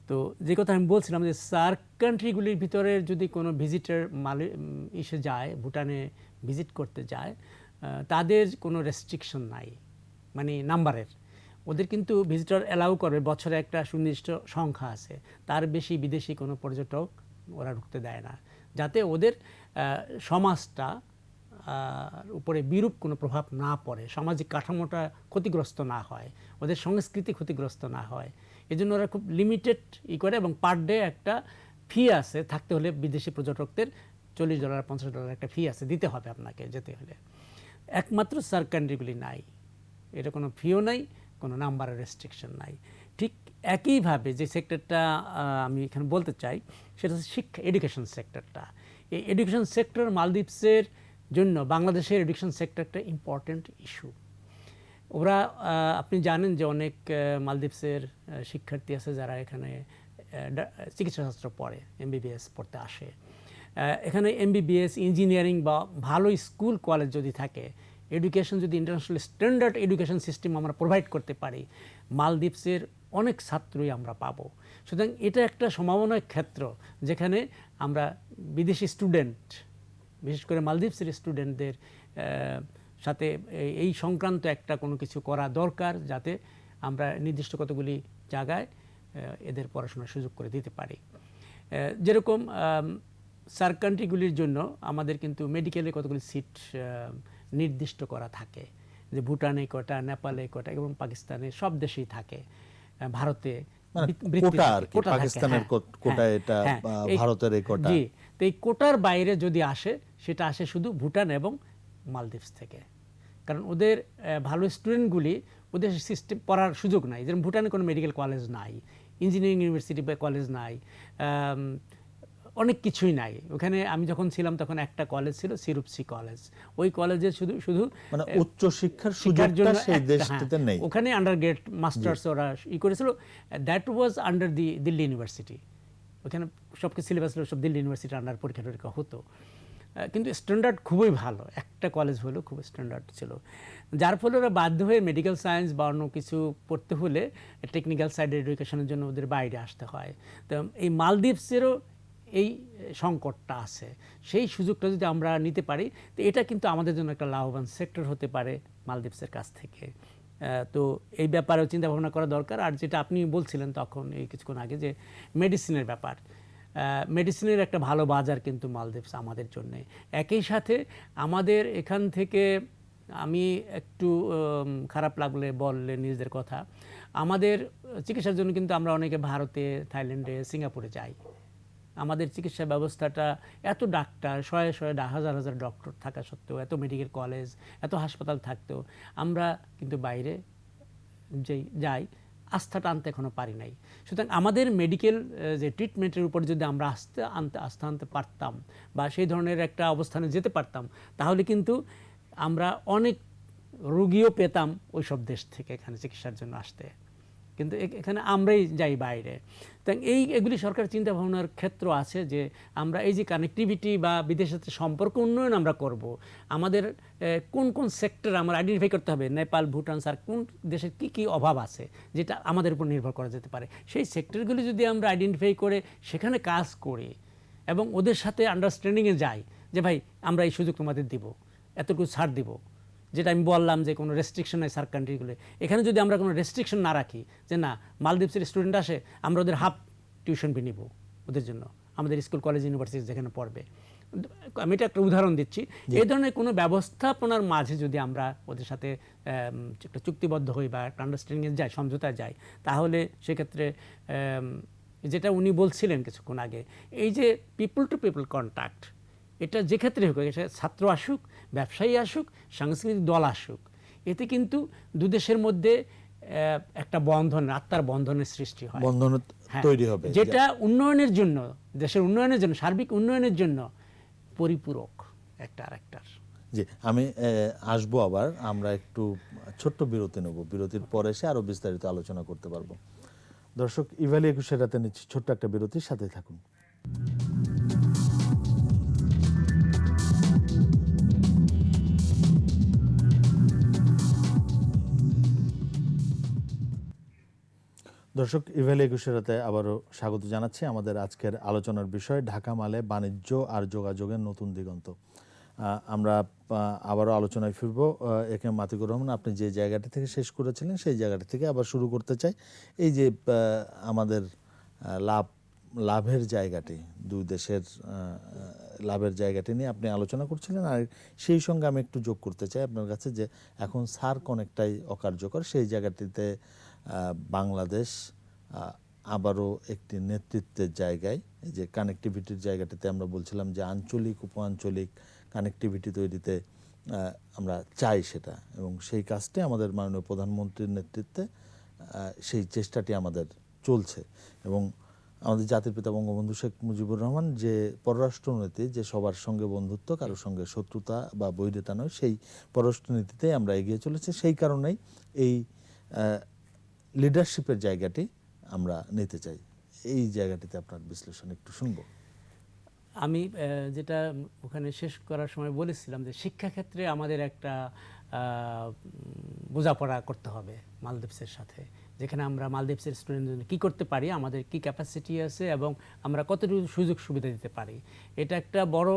তো যে কথা আমি বলছিলাম যে সার্ক কান্ট্রিগুলির ভিতরে যদি কোনো ভিজিটার এসে যায়, ভুটানে ভিজিট করতে যায়, তাদের কোনো রেস্ট্রিকশন নাই, মানে নাম্বারের। ওদের কিন্তু ভিজিটর অ্যালাউ করবে, বছরে একটা সুনির্দিষ্ট সংখ্যা আছে, তার বেশি বিদেশি কোনো পর্যটক ওরা ঢুকতে দেয় না, যাতে ওদের সমাজটা উপরে বিরূপ কোনো প্রভাব না পড়ে, সামাজিক কাঠামোটা ক্ষতিগ্রস্ত না হয়, ওদের সংস্কৃতি ক্ষতিগ্রস্ত না হয়। এই জন্য ওরা খুব লিমিটেড করে, এবং পার ডে একটা ফি আছে, থাকতে হলে বিদেশি পর্যটকদের $40 $50 একটা ফি আছে, দিতে হবে আপনাকে যেতে হলে। একমাত্র সার্ক কান্ট্রিগুলি নাই, এটা কোনো ফিও নাই, কোনো নাম্বারের রেস্ট্রিকশন নাই। ঠিক একইভাবে যে সেক্টরটা আমি এখানে বলতে চাই সেটা হচ্ছে শিক্ষা, এডুকেশন সেক্টরটা। এই এডুকেশন সেক্টর মালদ্বীপসের জন্য বাংলাদেশের এডুকেশন সেক্টরটা ইম্পর্ট্যান্ট ইস্যু। ওরা আপনি জানেন যে অনেক মালদ্বীপসের শিক্ষার্থী আছে যারা এখানে চিকিৎসাশাস্ত্র পড়ে, MBBS পড়তে আসে। এখানে MBBS, ইঞ্জিনিয়ারিং বা ভালো স্কুল কলেজ যদি থাকে, এডুকেশন যদি ইন্টারন্যাশনাল স্ট্যান্ডার্ড এডুকেশন সিস্টেম আমরা প্রোভাইড করতে পারি, মালদ্বীপসের অনেক ছাত্রই আমরা পাবো। সুতরাং এটা একটা সম্ভাবনার ক্ষেত্র যেখানে আমরা বিদেশি স্টুডেন্ট, বিশেষ করে মালদ্বীপসের স্টুডেন্টদের সাথে এই সংক্রান্ত একটা কোনো কিছু করা দরকার, যাতে আমরা নির্দিষ্ট কতগুলি জায়গায় এদের পড়াশোনার সুযোগ করে দিতে পারি। যেরকম সার্ক কান্ট্রিগুলির জন্য আমাদের কিন্তু মেডিকেলে কতগুলি সিট নির্দিষ্ট করা থাকে, যে ভুটানে কটা, নেপালে কটা, এবং পাকিস্তানে সব দেশেই থাকে, ভারতে পাকিস্তানের কোটা, এটা ভারতের এই কোটা। জি, তো এই কোটার বাইরে যদি আসে, সেটা আসে শুধু ভুটান এবং মালদ্বীপস থেকে। কারণ ওদের ভালো স্টুডেন্টগুলি ওদের সিস্টেম পড়ার সুযোগ নাই, যেমন ভুটানে কোনো মেডিকেল কলেজ নাই, ইঞ্জিনিয়ারিং ইউনিভার্সিটি বা কলেজ নাই, অনেক কিছুই নাই ওখানে। আমি যখন ছিলাম তখন একটা কলেজ ছিল, সিরুপসি কলেজ। ওই কলেজে শুধু মানে উচ্চ শিক্ষার সুযোগটা সেই দেশটিতে নেই। ওখানে আন্ডারগ্রেড মাস্টার্স ওরা করেছিল, that was under the Delhi university. ওখানে সব কিছু সিলেবাস সব দিল্লি ইউনিভার্সিটি আন্ডার পরীক্ষা টরীক্ষা হতো, কিন্তু স্ট্যান্ডার্ড খুবই ভালো, একটা কলেজ হলেও খুব স্ট্যান্ডার্ড ছিল, যার ফলে ওরা বাধ্য হয়ে মেডিকেল সায়েন্স বা অন্য কিছু পড়তে হলে টেকনিক্যাল সাইডের এডুকেশনের জন্য ওদের বাইরে আসতে হয়। তো এই মালদ্বীপসেরও এই সংকটটা আছে, সেই সুযোগটা যদি আমরা নিতে পারি, তো এটা কিন্তু আমাদের জন্য একটা লাভবান সেক্টর হতে পারে মালদ্বীপসের কাছ থেকে। তো এই ব্যাপারেও চিন্তা ভাবনা করা দরকার। আর যেটা আপনি বলছিলেন তখন এই কিছুক্ষণ আগে, যে মেডিসিনের ব্যাপার, মেডিসিনের একটা ভালো বাজার কিন্তু মালদ্বীপস আমাদের জন্যে। একই সাথে আমাদের এখান থেকে, আমি একটু খারাপ লাগলে বললে নিজেদের কথা, আমাদের চিকিৎসার জন্য কিন্তু আমরা অনেকে ভারতে, থাইল্যান্ডে, সিঙ্গাপুরে যাই। আমাদের চিকিৎসা ব্যবস্থাটা এত ডাক্তার, শয়ে হাজার হাজার ডক্টর থাকা সত্ত্বেও, এত মেডিকেল কলেজ, এত হাসপাতাল থাকতেও আমরা কিন্তু বাইরে যাই, আস্থাটা আনতে এখনও পারি নাই। সুতরাং আমাদের মেডিকেল যে ট্রিটমেন্টের উপর যদি আমরা আস্থা আনতে পারতাম, বা সেই ধরনের একটা অবস্থানে যেতে পারতাম, তাহলে কিন্তু আমরা অনেক রোগীও পেতাম ওই সব দেশ থেকে এখানে চিকিৎসার জন্য আসতে। কিন্তু এখানে আমরাই যাই বাইরে। তাই এগুলি সরকার চিন্তা ভাবনার ক্ষেত্র আছে, যে আমরা এই যে কানেক্টিভিটি বা বিদেশের সাথে সম্পর্ক উন্নয়ন আমরা করব, আমাদের কোন কোন সেক্টর আমরা আইডেন্টিফাই করতে হবে, নেপাল, ভুটান, স্যার কোন দেশের কি কি অভাব আছে যেটা আমাদের উপর নির্ভর করা যেতে পারে, সেই সেক্টরগুলি যদি আমরা আইডেন্টিফাই করে সেখানে কাজ করি এবং ওদের সাথে আন্ডারস্ট্যান্ডিংয়ে যাই, যে ভাই আমরা এই সুযোগ তোমাদের দিব, এতটুকু ছাড় দিব, যেটা আমি বললাম যে কোনো রেস্ট্রিকশন নাই সার্ক কান্ট্রিগুলো। এখানে যদি আমরা কোনো রেস্ট্রিকশন না রাখি, যে না মালদ্বীপসের স্টুডেন্ট আসে, আমরা ওদের হাফ টিউশন ফি নিব ওদের জন্য, আমাদের স্কুল কলেজ ইউনিভার্সিটি যেখানে পড়বে, আমি এটা একটা উদাহরণ দিচ্ছি। এই ধরনের কোনো ব্যবস্থাপনার মাঝে যদি আমরা ওদের সাথে একটা চুক্তিবদ্ধ হই বা একটা আন্ডারস্ট্যান্ডিংয়ে যাই, সমঝোতায় যাই, তাহলে সেক্ষেত্রে যেটা উনি বলছিলেন কিছুক্ষণ আগে, এই যে পিপল টু পিপল কন্ট্যাক্ট, এটা যে ক্ষেত্রে হোক, ছাত্র আসুক, ব্যবসায়ী আসুক, সাংস্কৃতিক দল আসুক, এতে কিন্তু দুদেশের মধ্যে একটা বন্ধন, আত্মার বন্ধনের সৃষ্টি হয়, বন্ধন তৈরি হবে, যেটা উন্নয়নের জন্য, দেশের উন্নয়নের জন্য, সার্বিক উন্নয়নের জন্য পরিপূরক একটা আরেকটার। জি, আমি আসবো আবার, আমরা একটু ছোট্ট বিরতি নেব, বিরতির পরে এসে আরো বিস্তারিত আলোচনা করতে পারবো। দর্শক, ইভালি 21 রাতে নিচ্ছি ছোট্ট একটা বিরতির সাথে থাকুন। দর্শক, ইভেল 21 রাতে আবারও স্বাগত জানাচ্ছি। আমাদের আজকের আলোচনার বিষয় ঢাকা মালে বাণিজ্য আর যোগাযোগের নতুন দিগন্ত। আমরা আবারও আলোচনায় ফিরব। একে মাতিকুর রহমান, আপনি যে জায়গাটি থেকে শেষ করেছিলেন সেই জায়গাটি থেকে আবার শুরু করতে চাই। এই যে আমাদের লাভের জায়গাটি, দুই দেশের লাভের জায়গাটি নিয়ে আপনি আলোচনা করছিলেন, আর সেই সঙ্গে আমি একটু যোগ করতে চাই আপনার কাছে যে এখন সার্ক অনেকটাই অকার্যকর। সেই জায়গাটিতে বাংলাদেশ আবারও একটি নেতৃত্বের জায়গায়, এই যে কানেক্টিভিটির জায়গাটিতে আমরা বলছিলাম যে আঞ্চলিক উপ আঞ্চলিক কানেক্টিভিটি তৈরিতে আমরা চাই সেটা, এবং সেই কাজটি আমাদের মাননীয় প্রধানমন্ত্রীর নেতৃত্বে সেই চেষ্টাটি আমাদের চলছে। এবং আমাদের জাতির পিতা বঙ্গবন্ধু শেখ মুজিবুর রহমান যে পররাষ্ট্রনীতি, যে সবার সঙ্গে বন্ধুত্ব, কারোর সঙ্গে শত্রুতা বা বৈরিতা নয়, সেই পররাষ্ট্রনীতিতেই আমরা এগিয়ে চলেছি। সেই কারণেই এই লিডারশিপের জায়গাটি আমরা নিতে চাই। এই জায়গাটিতে আপনার বিশ্লেষণ একটু শুনবো। আমি যেটা ওখানে শেষ করার সময় বলেছিলাম যে শিক্ষাক্ষেত্রে আমাদের একটা বোঝাপড়া করতে হবে মালদ্বীপসের সাথে, যেখানে আমরা মালদ্বীপসের স্টুডেন্টদের কী করতে পারি, আমাদের কি ক্যাপাসিটি আছে এবং আমরা কতটুকু সুযোগ সুবিধা দিতে পারি। এটা একটা বড়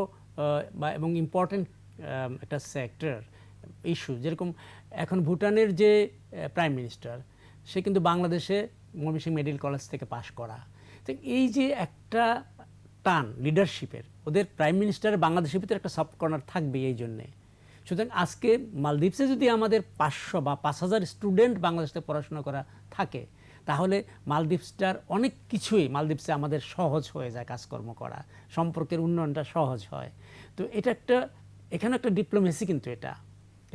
এবং ইম্পর্টেন্ট একটা সেক্টর ইস্যু। যেরকম এখন ভুটানের যে প্রাইম মিনিস্টার, সে কিন্তু বাংলাদেশে ময়মনসিংহ মেডিকেল কলেজ থেকে পাশ করা। তো এই যে একটা টান লিডারশিপের, ওদের প্রাইম মিনিস্টারের বাংলাদেশের ভিতরে একটা সফট কর্নার থাকবে এই জন্যে। সুতরাং আজকে মালদ্বীপসে যদি আমাদের 500 বা 5000 স্টুডেন্ট বাংলাদেশে পড়াশোনা করা থাকে, তাহলে মালদ্বীপসটার অনেক কিছুই মালদ্বীপসে আমাদের সহজ হয়ে যায়, কাজকর্ম করা, সম্পর্কের উন্নয়নটা সহজ হয়। তো এটা একটা, এখানে একটা ডিপ্লোমেসি, কিন্তু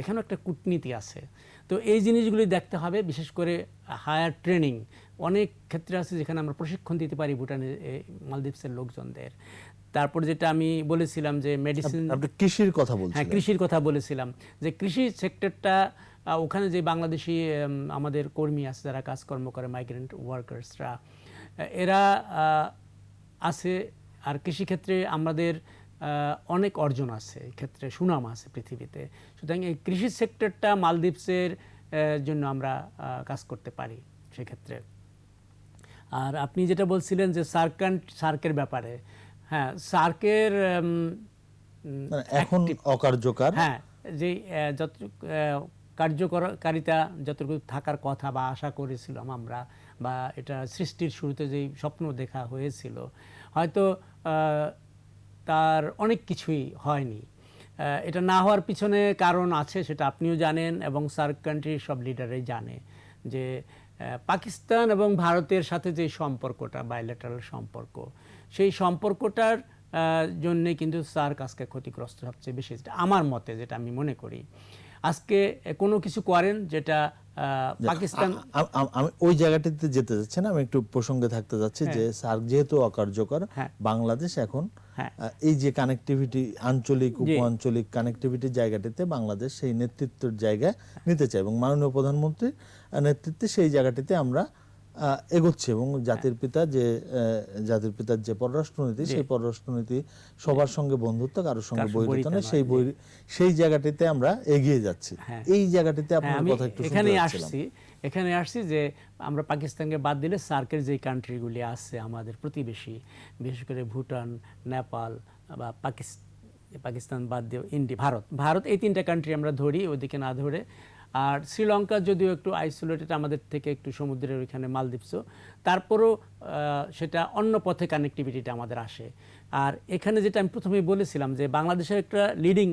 এখানেও একটা কূটনীতি আছে। তো এই জিনিসগুলি দেখতে হবে, বিশেষ করে হায়ার ট্রেনিং। অনেক ক্ষেত্রে আছে যেখানে আমরা প্রশিক্ষণ দিতে পারি ভুটানের মালদ্বীপসের লোকজনদের। তারপর যেটা আমি বলেছিলাম যে মেডিসিন, আপনি কৃষির কথা বলছিলেন। হ্যাঁ, কৃষির কথা বলেছিলাম যে কৃষি সেক্টরটা, ওখানে যে বাংলাদেশি আমাদের কর্মী আছে যারা কাজকর্ম করে, মাইগ্রেন্ট ওয়ার্কার্সরা, এরা আছে। আর কৃষিক্ষেত্রে আমাদের অনেক অর্জন আছে, ক্ষেত্রে সুনাম আছে পৃথিবীতে। সুতরাং এই কৃষি সেক্টরটা মালদ্বীপসের জন্য আমরা কাজ করতে পারি সেক্ষেত্রে। আর আপনি যেটা বলছিলেন যে সার্কের ব্যাপারে, হ্যাঁ, সার্কের এখন অকার্যকর, হ্যাঁ, যে যত কার্যকারিতা যতটুকু থাকার কথা বা আশা করেছিলাম আমরা, বা এটা সৃষ্টির শুরুতে যেই স্বপ্ন দেখা হয়েছিল, হয়তো তার অনেক কিছুই হয়নি। এটা না হওয়ার পিছনে কারণ আছে, সেটা আপনিও জানেন এবং সার্ক কান্ট্রির সব লিডারই জানে যে পাকিস্তান এবং ভারতের সাথে যে সম্পর্কটা, বাইলেটারাল সম্পর্ক, সেই সম্পর্কটার জন্যে কিন্তু সার্ক আজকে ক্ষতিগ্রস্ত সবচেয়ে বেশি, আমার মতে, যেটা আমি মনে করি। আজকে কোনো কিছু করেন যেটা পাকিস্তান, আমি ওই জায়গাটিতে যেতে যাচ্ছি না, আমি একটু প্রসঙ্গে থাকতে যাচ্ছি যে সার্ক যেহেতু অকার্যকর, বাংলাদেশ এখন এই যে কানেক্টিভিটি, আঞ্চলিক উপ আঞ্চলিক কানেক্টিভিটির জায়গাটিতে বাংলাদেশ সেই নেতৃত্বের জায়গা নিতে চায়, এবং মাননীয় প্রধানমন্ত্রীর নেতৃত্বে সেই জায়গাটিতে আমরা এগোচ্ছে। এবং জাতির পিতার যে পররাষ্ট্রনীতি, সেই পররাষ্ট্রনীতি সবার সঙ্গে বন্ধুত্ব, কারোর সঙ্গে বৈরিতা নয়, সেই জায়গাটিতে আমরা এগিয়ে যাচ্ছি। এই জায়গাটিতে আপনার কথা একটু এখানে আসছি যে আমরা পাকিস্তানকে বাদ দিলে সার্কের যে কান্ট্রিগুলি আছে আমাদের প্রতিবেশী, বিশেষ করে ভুটান, নেপাল বা পাকিস্তান বাদ দিয়ে ভারত, এই 3টা কান্ট্রি আমরা ধরি, ওদিকে না ধরে। আর শ্রীলঙ্কা যদিও একটু আইসোলেটেড আমাদের থেকে, একটু সমুদ্রের ওইখানে মালদ্বীপসও, তারপরও সেটা অন্য পথে কানেক্টিভিটিটা আমাদের আসে। আর এখানে যেটা আমি প্রথমেই বলেছিলাম যে বাংলাদেশের একটা লিডিং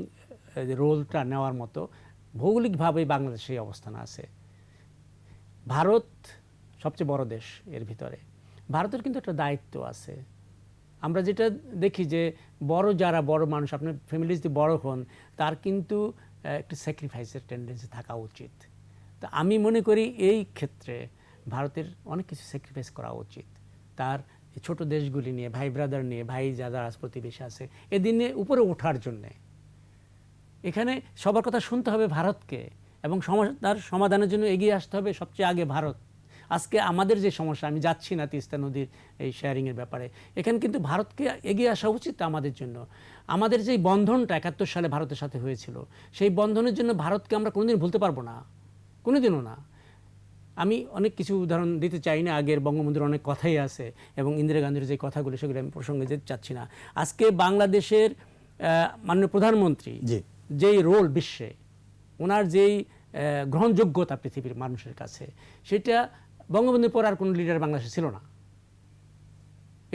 রোলটা নেওয়ার মতো ভৌগোলিকভাবেই বাংলাদেশের অবস্থান আছে। ভারত সবচেয়ে বড় দেশ এর ভিতরে, ভারতের কিন্তু একটা দায়িত্ব আছে। আমরা যেটা দেখি যে যারা বড় মানুষ, আপনার ফ্যামিলি যদি বড় হন, তার কিন্তু একটু স্যাক্রিফাইসের টেন্ডেন্সি থাকা উচিত। তা আমি মনে করি এই ক্ষেত্রে ভারতের অনেক কিছু স্যাক্রিফাইস করা উচিত, তার ছোট দেশগুলি নিয়ে, ভাই ব্রাদার নিয়ে, ভাই যারা প্রতিবেশী আছে, এদিনে উপরে ওঠার জন্যে। এখানে সবার কথা শুনতে হবে ভারতকে, এবং তার সমাধানের জন্য এগিয়ে আসতে হবে সবচেয়ে আগে ভারত। আজকে আমাদের যে সমস্যা, আমি যাচ্ছি না তিস্তা নদীর এই শেয়ারিংয়ের ব্যাপারে, এখানে কিন্তু ভারতকে এগিয়ে আসা উচিত আমাদের জন্য। আমাদের যে বন্ধনটা 71 সালে ভারতের সাথে হয়েছিল, সেই বন্ধনের জন্য ভারতকে আমরা কোনোদিন ভুলতে পারবো না, কোনোদিনও না। আমি অনেক কিছু উদাহরণ দিতে চাই না, আগের বঙ্গবন্ধুর অনেক কথাই আছে এবং ইন্দিরা গান্ধীর যে কথাগুলো সেগুলো আমি প্রসঙ্গে যেতে চাচ্ছি না। আজকে বাংলাদেশের মাননীয় প্রধানমন্ত্রী জি। যেই রোল বিশ্বে, ওনার যেই গ্রহণযোগ্যতা পৃথিবীর মানুষের কাছে, সেটা বঙ্গবন্ধুর পর আর কোনো লিডার বাংলাদেশে ছিল না।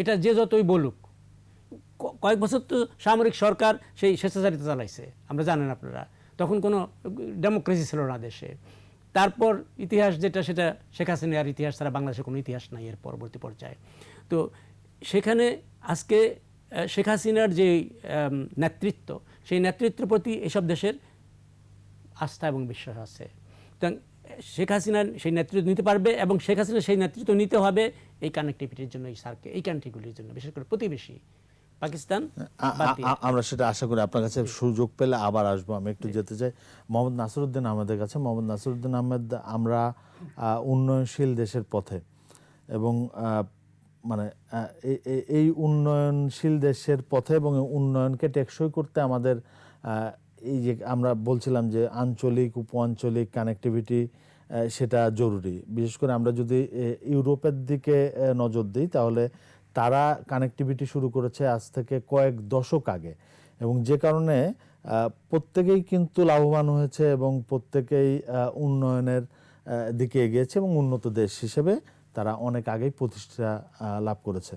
এটা যে যতই বলুক, কয়েক বছর তো সামরিক সরকার সেই স্বেচ্ছাচারিতা চালাইছে, আমরা জানেন আপনারা, তখন কোনো ডেমোক্রেসি ছিল না দেশে। তারপর ইতিহাস যেটা, সেটা শেখ হাসিনার ইতিহাস ছাড়া বাংলাদেশের কোনো ইতিহাস নাই এর পরবর্তী পর্যায়ে। তো সেখানে আজকে শেখ হাসিনার যে নেতৃত্ব, সেই নেতৃত্বের প্রতি এসব দেশের আস্থা এবং বিশ্বাস আছে। সুতরাং শেখ হাসিনা সেই নেতৃত্ব নিতে পারবে এবং শেখ হাসিনা সেই নেতৃত্ব নিতে হবে এই কানেক্টিভিটির জন্য, এই সার্কে, এই কান্ট্রিগুলির জন্য, বিশেষ করে প্রতিবেশী পাকিস্তান বাদ দিয়ে। আমরা সেটা আশা করি আপনার কাছে সুযোগ পেলে আবার আসবো। আমি একটু যেতে চাই মোহাম্মদ নাসিরউদ্দিন আহমেদের কাছে। মোহাম্মদ নাসিরউদ্দিন আহমেদ, আমরা উন্নয়নশীল দেশের পথে এবং মানে এই উন্নয়নশীল দেশের পথে এবং উন্নয়নকে টেকসই করতে আমাদের এই যে আমরা বলছিলাম যে আঞ্চলিক উপ আঞ্চলিক কানেক্টিভিটি, সেটা জরুরি। বিশেষ করে আমরা যদি ইউরোপের দিকে নজর দিই, তাহলে তারা কানেক্টিভিটি শুরু করেছে আজ থেকে কয়েক দশক আগে, এবং যে কারণে প্রত্যেকেই কিন্তু লাভবান হয়েছে এবং প্রত্যেকেই উন্নয়নের দিকে এগিয়েছে এবং উন্নত দেশ হিসেবে তারা অনেক আগেই প্রতিষ্ঠা লাভ করেছে।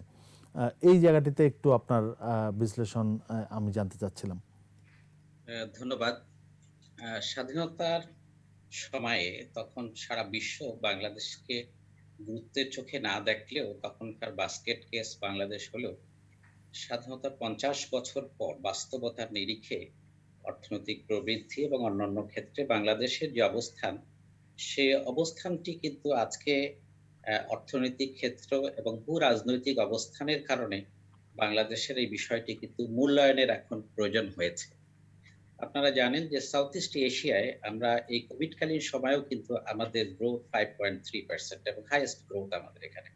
এই জায়গাটিতে একটু আপনার বিশ্লেষণ আমি জানতে চাচ্ছিলাম। ধন্যবাদ। স্বাধীনতার সময়ে তখন সারা বিশ্ব বাংলাদেশকে গুরুত্বের চোখে না দেখলেও, তখনকার বাস্কেট কেস বাংলাদেশ হলেও স্বাধীনতার 50 বছর পর বাস্তবতার নিরিখে অর্থনৈতিক প্রবৃদ্ধি এবং অন্যান্য ক্ষেত্রে বাংলাদেশের যে অবস্থান, সে অবস্থানটি কিন্তু আজকে অর্থনৈতিক ক্ষেত্র এবং ভূ রাজনৈতিক অবস্থানের কারণে বাংলাদেশের এই বিষয়টি কিন্তু মূল্যায়নের এখন প্রয়োজন হয়েছে। আপনারা জানেন যে সাউথ ইস্ট এশিয়ায় আমরা এই কোভিডকালীন সময়েও কিন্তু আমাদের গ্রোথ 5.3% এবং হাইয়েস্ট গ্রোথ আমাদের এখানে।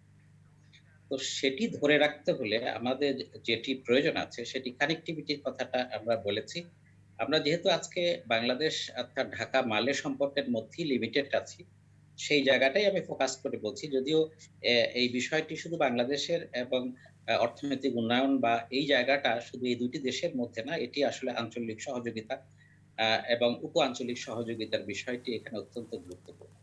তো সেটি ধরে রাখতে হলে আমাদের যেটি প্রয়োজন আছে, সেটি কানেক্টিভিটির কথাটা আমরা বলেছি। আমরা যেহেতু আজকে বাংলাদেশ অর্থাৎ ঢাকা মালে সম্পর্কের মধ্যেই লিমিটেড আছি, সেই জায়গাটাই আমি ফোকাস করে বলছি। যদিও এই বিষয়টি শুধু বাংলাদেশের এবং অর্থনৈতিক উন্নয়ন বা এই জায়গাটা শুধু এই দুটি দেশের মধ্যে না, এটি আসলে আঞ্চলিক সহযোগিতা এবং উপ আঞ্চলিক সহযোগিতার বিষয়টি এখানে অত্যন্ত গুরুত্বপূর্ণ।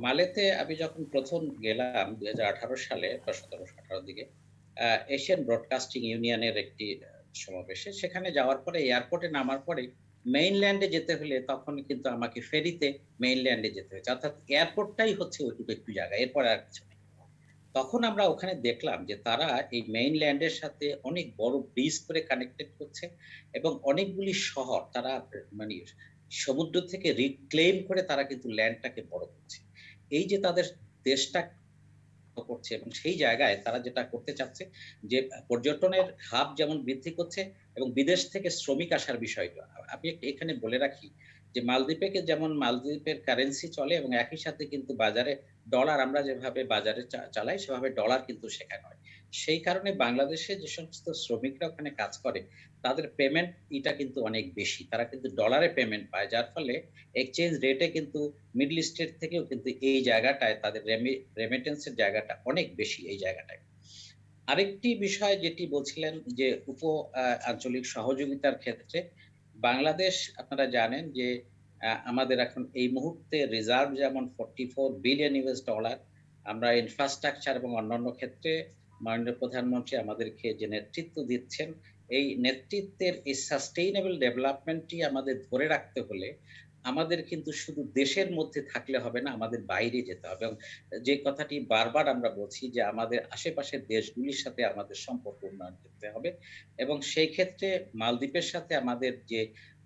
মালেতে আমি যখন প্রথম গেলাম 2018 সালে বা 17-18 দিকে এশিয়ান ব্রডকাস্টিং ইউনিয়নের একটি সমাবেশে, সেখানে যাওয়ার পরে এয়ারপোর্টে নামার পরে মেইনল্যান্ডে যেতে হলে তখন কিন্তু আমাকে ফেরিতে মেইনল্যান্ডে যেতে হয়েছে, অর্থাৎ এয়ারপোর্টটাই হচ্ছে ওইটুকু একটু জায়গা, এরপরে আর কিছু নেই। তখন আমরা ওখানে দেখলাম যে তারা এই মেইনল্যান্ডের সাথে অনেক বড় ব্রিজ করে কানেক্টেড করছে এবং অনেকগুলি শহর তারা মানে সমুদ্র থেকে রিক্লেম করে তারা কিন্তু ল্যান্ডটাকে বড় করছে। এই যে তাদের দেশটা করছে এবং সেই জায়গায় তারা যেটা করতে চাচ্ছে যে পর্যটনের হাব যেমন বৃদ্ধি করছে এবং বিদেশ থেকে শ্রমিক আসার বিষয়টা। আমি এখানে বলে রাখি যে মালদ্বীপে যেমন মালদ্বীপের কারেন্সি চলে এবং একই সাথে কিন্তু বাজারে ডলার, আমরা যেভাবে বাজারে চালাই সেভাবে ডলার কিন্তু সেখানে হয়। সেই কারণে বাংলাদেশে যে সমস্ত শ্রমিকরা ওখানে কাজ করে তাদের পেমেন্ট এটা কিন্তু অনেক বেশি, তারা কিন্তু ডলারে পেমেন্ট পায়, যার ফলে এক্সচেঞ্জ রেটে কিন্তু মিডল ইস্টের থেকেও কিন্তু এই জায়গাটায় তাদের রেমিটেন্সের জায়গাটা অনেক বেশি এই জায়গাটায়। আরেকটি বিষয় যেটি বলছিলেন যে উপ আঞ্চলিক সহযোগিতার ক্ষেত্রে বাংলাদেশ, আপনারা জানেন যে আমাদের এখন এই মুহূর্তে রিজার্ভ যেমন $44 বিলিয়ন, আমরা ইনফ্রাস্ট্রাকচার এবং অন্যান্য ক্ষেত্রে মাননীয় প্রধানমন্ত্রী আমাদেরকে যে নেতৃত্ব দিচ্ছেন, এই নেতৃত্বের এই সাস্টেইনেবল ডেভেলপমেন্টটি আমাদের ধরে রাখতে হলে আমাদের কিন্তু শুধু দেশের মধ্যে থাকলে হবে না, আমাদের বাইরে যেতে হবে। এবং যে কথাটি বারবার আমরা বলছি যে আমাদের আশেপাশের দেশগুলির সাথে আমাদের সম্পর্ক উন্নয়ন করতে হবে এবং সেই ক্ষেত্রে মালদ্বীপের সাথে আমাদের যে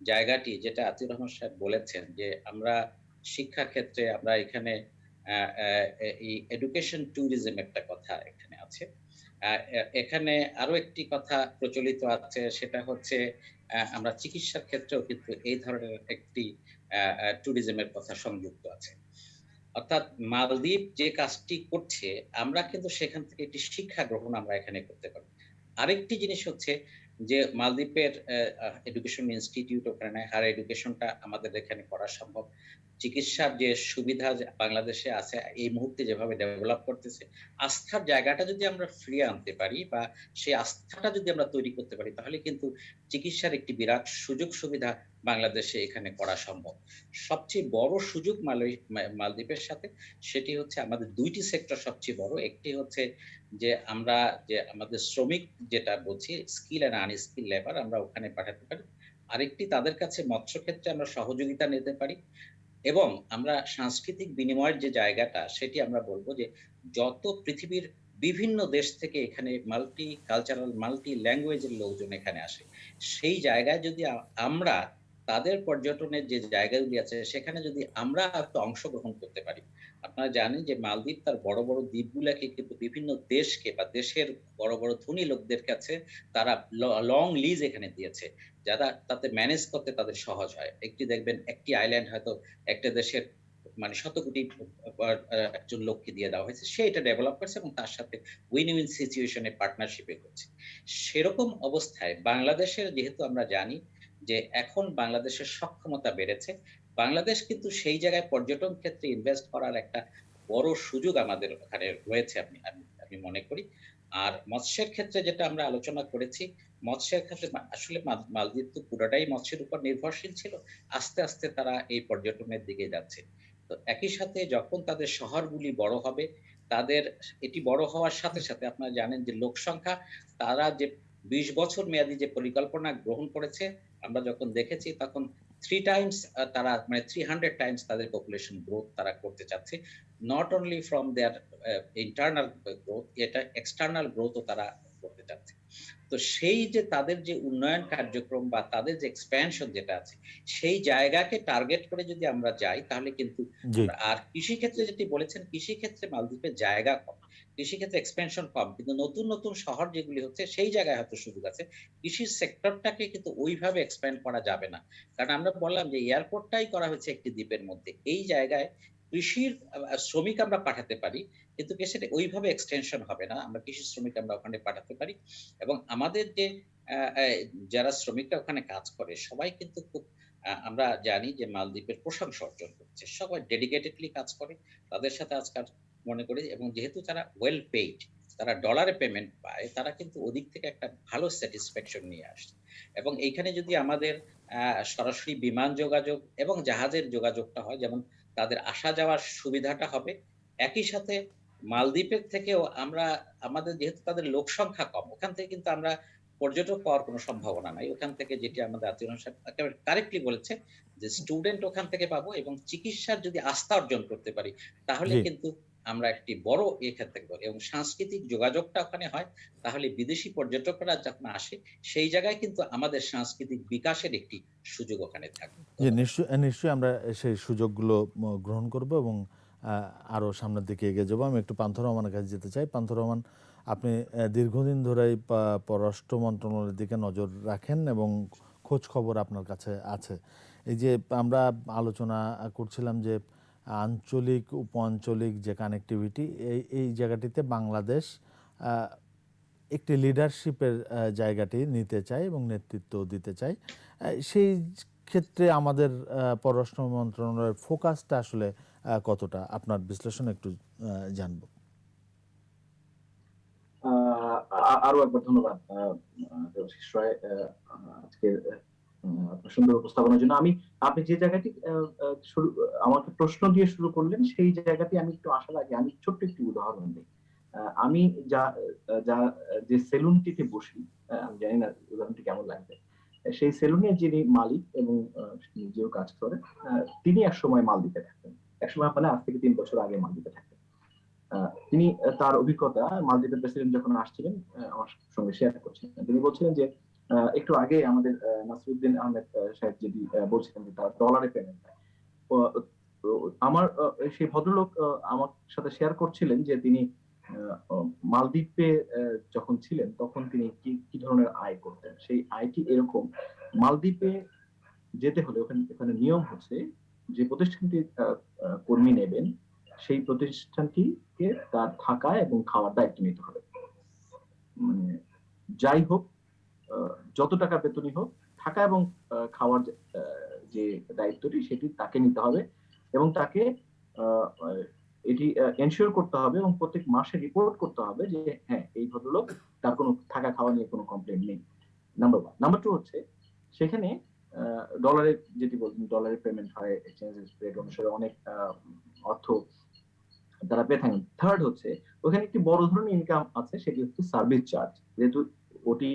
জায়গাটি, যেটা আতিউর রহমান সাহেব বলেছেন যে আমরা শিক্ষা ক্ষেত্রে আমরা এখানে এই এডুকেশন ট্যুরিজম একটা কথা এখানে আছে। এখানে আরো একটি কথা প্রচলিত আছে, সেটা হচ্ছে আমরা চিকিৎসার ক্ষেত্রেও কিন্তু এই ধরনের একটি ট্যুরিজমের কথা সংযুক্ত আছে। অর্থাৎ মালদ্বীপ যে কাজটি করছে আমরা কিন্তু সেখান থেকে একটি শিক্ষা গ্রহণ আমরা এখানে করতে পারি। আরেকটি জিনিস হচ্ছে যে মালদ্বীপের এডুকেশন ইনস্টিটিউট ওখানে হায়ার এডুকেশনটা আমাদের এখানে করা সম্ভব। চিকিৎসার যে সুবিধা যে বাংলাদেশে আছে এই মুহূর্তে যেভাবে ডেভেলপ করতেছে, আস্থার জায়গাটা যদি আমরা ফিরিয়ে আনতে পারি বা সেই আস্থাটা যদি আমরা তৈরি করতে পারি, তাহলে কিন্তু চিকিৎসার একটি বিরাট সুযোগ সুবিধা বাংলাদেশে এখানে করা সম্ভব। সবচেয়ে বড় সুযোগ মালদ্বীপের সাথে সেটি হচ্ছে আমাদের ২ টি সেক্টর সবচেয়ে বড়। একটি হচ্ছে যে আমরা যে আমাদের শ্রমিক যেটা বলছি স্কিল অ্যান্ড আনস্কিল লেবার আমরা ওখানে পাঠাতে পারি। আরেকটি তাদের কাছে মৎস্য ক্ষেত্রে আমরা সহযোগিতা নিতে পারি এবং আমরা সাংস্কৃতিক বিনিময়ের যে জায়গাটা সেটি আমরা বলব যে যত পৃথিবীর বিভিন্ন দেশ থেকে এখানে মাল্টি কালচারাল, মাল্টি ল্যাঙ্গুয়েজ এর লোকজন এখানে আসে। সেই জায়গায় যদি আমরা তাদের পর্যটনের যে জায়গাগুলি আছে সেখানে যদি আমরা একটু অংশগ্রহণ করতে পারি। আপনারা জানেন যে মালদ্বীপ তার বড়, বড় দ্বীপগুলাকে কিন্তু বিভিন্ন দেশকে বা দেশের বড়, বড় ধনী লোকদের কাছে তারা লং লিজ এখানে দিয়েছে। যারা তাতে ম্যানেজ করতে তাদের সহজ হয়। একটি দেখবেন একটি আইল্যান্ড হয়তো একটা দেশের মানে শত কোটি একজন লোককে দিয়ে দেওয়া হয়েছে। সে এটা ডেভেলপ করছে এবং তার সাথে উইন-উইন সিচুয়েশন এ পার্টনারশিপ এ করছে। সেরকম অবস্থায় বাংলাদেশের যেহেতু আমরা জানি যে এখন বাংলাদেশের সক্ষমতা বেড়েছে। বাংলাদেশ কিন্তু সেই জায়গায় পর্যটন ক্ষেত্রে ইনভেস্ট করার একটা বড় সুযোগ আমাদের ওখানে রয়েছে আমি আমি আমি মনে করি। আর মৎস্যের ক্ষেত্রে যেটা আমরা আলোচনা করেছি, মৎস্যের ক্ষেত্রে আসলে মালদ্বীপ তো পুরোটাই মৎস্যের উপর নির্ভরশীল ছিল। আস্তে, আস্তে তারা এই পর্যটনের দিকে যাচ্ছে। তো একই সাথে যখন তাদের শহরগুলি বড় হবে, তাদের এটি বড় হওয়ার সাথে, সাথে আপনারা জানেন যে লোক সংখ্যা তারা যে ২০ বছর মেয়াদী যে পরিকল্পনা গ্রহণ করেছে, আমরা যখন দেখেছি তখন 3 টাইমস তারা মানে 300 টাইমস তাদের পপুলেশন গ্রোথ তারা করতে চাচ্ছে। Not only from their internal growth, এটা এক্সটার্নাল গ্রোথও তারা করতে চাচ্ছে। তো সেই যে তাদের যে উন্নয়ন কার্যক্রম বা তাদের যে এক্সপ্যানশন যেটা আছে, সেই জায়গাকে টার্গেট করে যদি আমরা যাই তাহলে কিন্তু জি। আর কৃষিক্ষেত্রে যেটি বলেছেন, কৃষিক্ষেত্রে মালদ্বীপের জায়গা কম। কৃষিক্ষেত্রে এক্সপেনশন কম। কিন্তু নতুন, নতুন শহর যেগুলি হচ্ছে সেই জায়গায় হয়তো সুযোগ আছে। কৃষির সেক্টরটাকে কিন্তু ওইভাবে এক্সপ্যান্ড করা যাবে না। কারণ আমরা বললাম যে এয়ারপোর্টটাই করা হয়েছে একটি দ্বীপের মধ্যে। এই জায়গায় কৃষির শ্রমিক আমরা পাঠাতে পারি। কিন্তু সেটা ওইভাবে এক্সটেনশন হবে না। আমরা কৃষি শ্রমিক আমরা ওখানে পাঠাতে পারি। এবং আমাদের যে আ আ যারা শ্রমিকরা ওখানে কাজ করে সবাই কিন্তু খুব আমরা জানি যে মালদ্বীপের প্রশংসা অর্জন করছে। সবাই ডেডিকেটেডলি কাজ করে। তাদের সাথে আজকাল মনে করি এবং যেহেতু তারা ওয়েল পেইড, তারা ডলারে পেমেন্ট পায়, তারা কিন্তু ওদিক থেকে একটা ভালো স্যাটিসফ্যাকশন নিয়ে আসছে। এবং এইখানে যদি আমাদের সরাসরি বিমান যোগাযোগ এবং জাহাজের যোগাযোগটা হয়, যেমন তাদের আসা যাওয়ার সুবিধাটা হবে। একই সাথে মালদ্বীপের থেকেও আমরা আমাদের যেহেতু তাদের লোক সংখ্যা কম, ওখান থেকে কিন্তু আমরা পর্যটক পাওয়ার কোনো সম্ভাবনা নাই। ওখান থেকে যেটি আমাদের আতিউর রহমান সাহেব একেবারে কারেক্টলি বলেছে যে স্টুডেন্ট ওখান থেকে পাবো এবং চিকিৎসার যদি আস্থা অর্জন করতে পারি, তাহলে জি। কিন্তু আমরা একটি বড় ক্ষেত্রে পাবো এবং সাংস্কৃতিক যোগাযোগটা ওখানে হয়, তাহলে বিদেশি পর্যটকরা যখন আসে, সেই জায়গায় কিন্তু আমাদের সাংস্কৃতিক বিকাশের একটি সুযোগ ওখানে থাকবে। জি, ধন্যবাদ। নিশ্চয়ই আমরা সেই সুযোগগুলো গ্রহণ করব এবং আরো সামনের দিকে এগিয়ে যাব। আমি একটু পান্থ রহমানের কাছে যেতে চাই। পান্থ রহমান, আপনি দীর্ঘদিন ধরেই পররাষ্ট্র মন্ত্রণালয়ের দিকে নজর রাখেন এবং খোঁজ খবর আপনার কাছে আছে। এই যে আমরা আলোচনা করছিলাম যে আঞ্চলিক উপ-আঞ্চলিক যে কানেক্টিভিটি, এই জায়গাটিতে বাংলাদেশ একটি লিডারশিপের জায়গাটি নিতে চায় এবং নেতৃত্ব দিতে চায়। সেই ক্ষেত্রে আমাদের পররাষ্ট্র মন্ত্রণালয়ের ফোকাসটা আসলে কতটা, আপনার বিশ্লেষণ একটু জানবো। আরো একবার ধন্যবাদ দেবাশিস রায়, আজকের আপনার সুন্দর উপস্থাপনার জন্য। আপনি যে জায়গাটি আমাকে প্রশ্ন দিয়ে শুরু করলেন, সেই জায়গাটি আমি একটু আসার আগে আমি ছোট্ট একটি উদাহরণ দিই। আমি যা যা যে সেলুনটিতে বসি, আমি জানি না উদাহরণটি কেমন লাগবে। সেই সেলুনের যিনি মালিক এবং নিজেও কাজ করে, তিনি একসময় মালদ্বীপে থাকতেন। একসময় মানে আজ থেকে ৩ বছর আগে মালদ্বীপে থাকতেন। তিনি তার অভিজ্ঞতা মালদ্বীপের প্রেসিডেন্ট যখন আসছিলেন আমার সঙ্গে শেয়ার করছিলেন। তিনি বলছিলেন যে একটু আগে আমাদের নাসিরউদ্দিন আহমেদ সাহেব যদি বলছিলেন যে তারা ডলারে পেমেন্ট দেয়। আমার সেই ভদ্রলোক আমার সাথে শেয়ার করছিলেন যে তিনি মালদ্বীপে যখন ছিলেন তখন তিনি কি ধরনের আয় করতেন। সেই আয়টি এরকম: মালদ্বীপে যেতে হলে ওখানে নিয়ম হচ্ছে যে প্রতিষ্ঠানটি কর্মী নেবেন, সেই প্রতিষ্ঠানটিকে তার থাকা এবং খাওয়ার দায়িত্ব নিতে হবে। মানে যাই হোক, যত টাকা বেতনই হোক, থাকা এবং খাওয়ার যে দায়িত্বটি সেটি তাকে নিতে হবে এবং তাকে আহ, এটি এনশিওর করতে হবে এবং প্রত্যেক মাসে রিপোর্ট করতে হবে যে হ্যাঁ এই ভদ্রলোক, তার কোনো থাকা খাওয়া নিয়ে কোনো কমপ্লেন নেই। Number one. নাম্বার টু হচ্ছে সেখানে ডলারের, যেটি বলছেন ডলারের পেমেন্ট হয়, এক্সচেঞ্জ রেট অনুসারে অনেক অর্থ তারা পেয়ে থাকেন। থার্ড হচ্ছে ওখানে একটি বড় ধরনের ইনকাম আছে, সেটি হচ্ছে সার্ভিস চার্জ। যেহেতু ওটি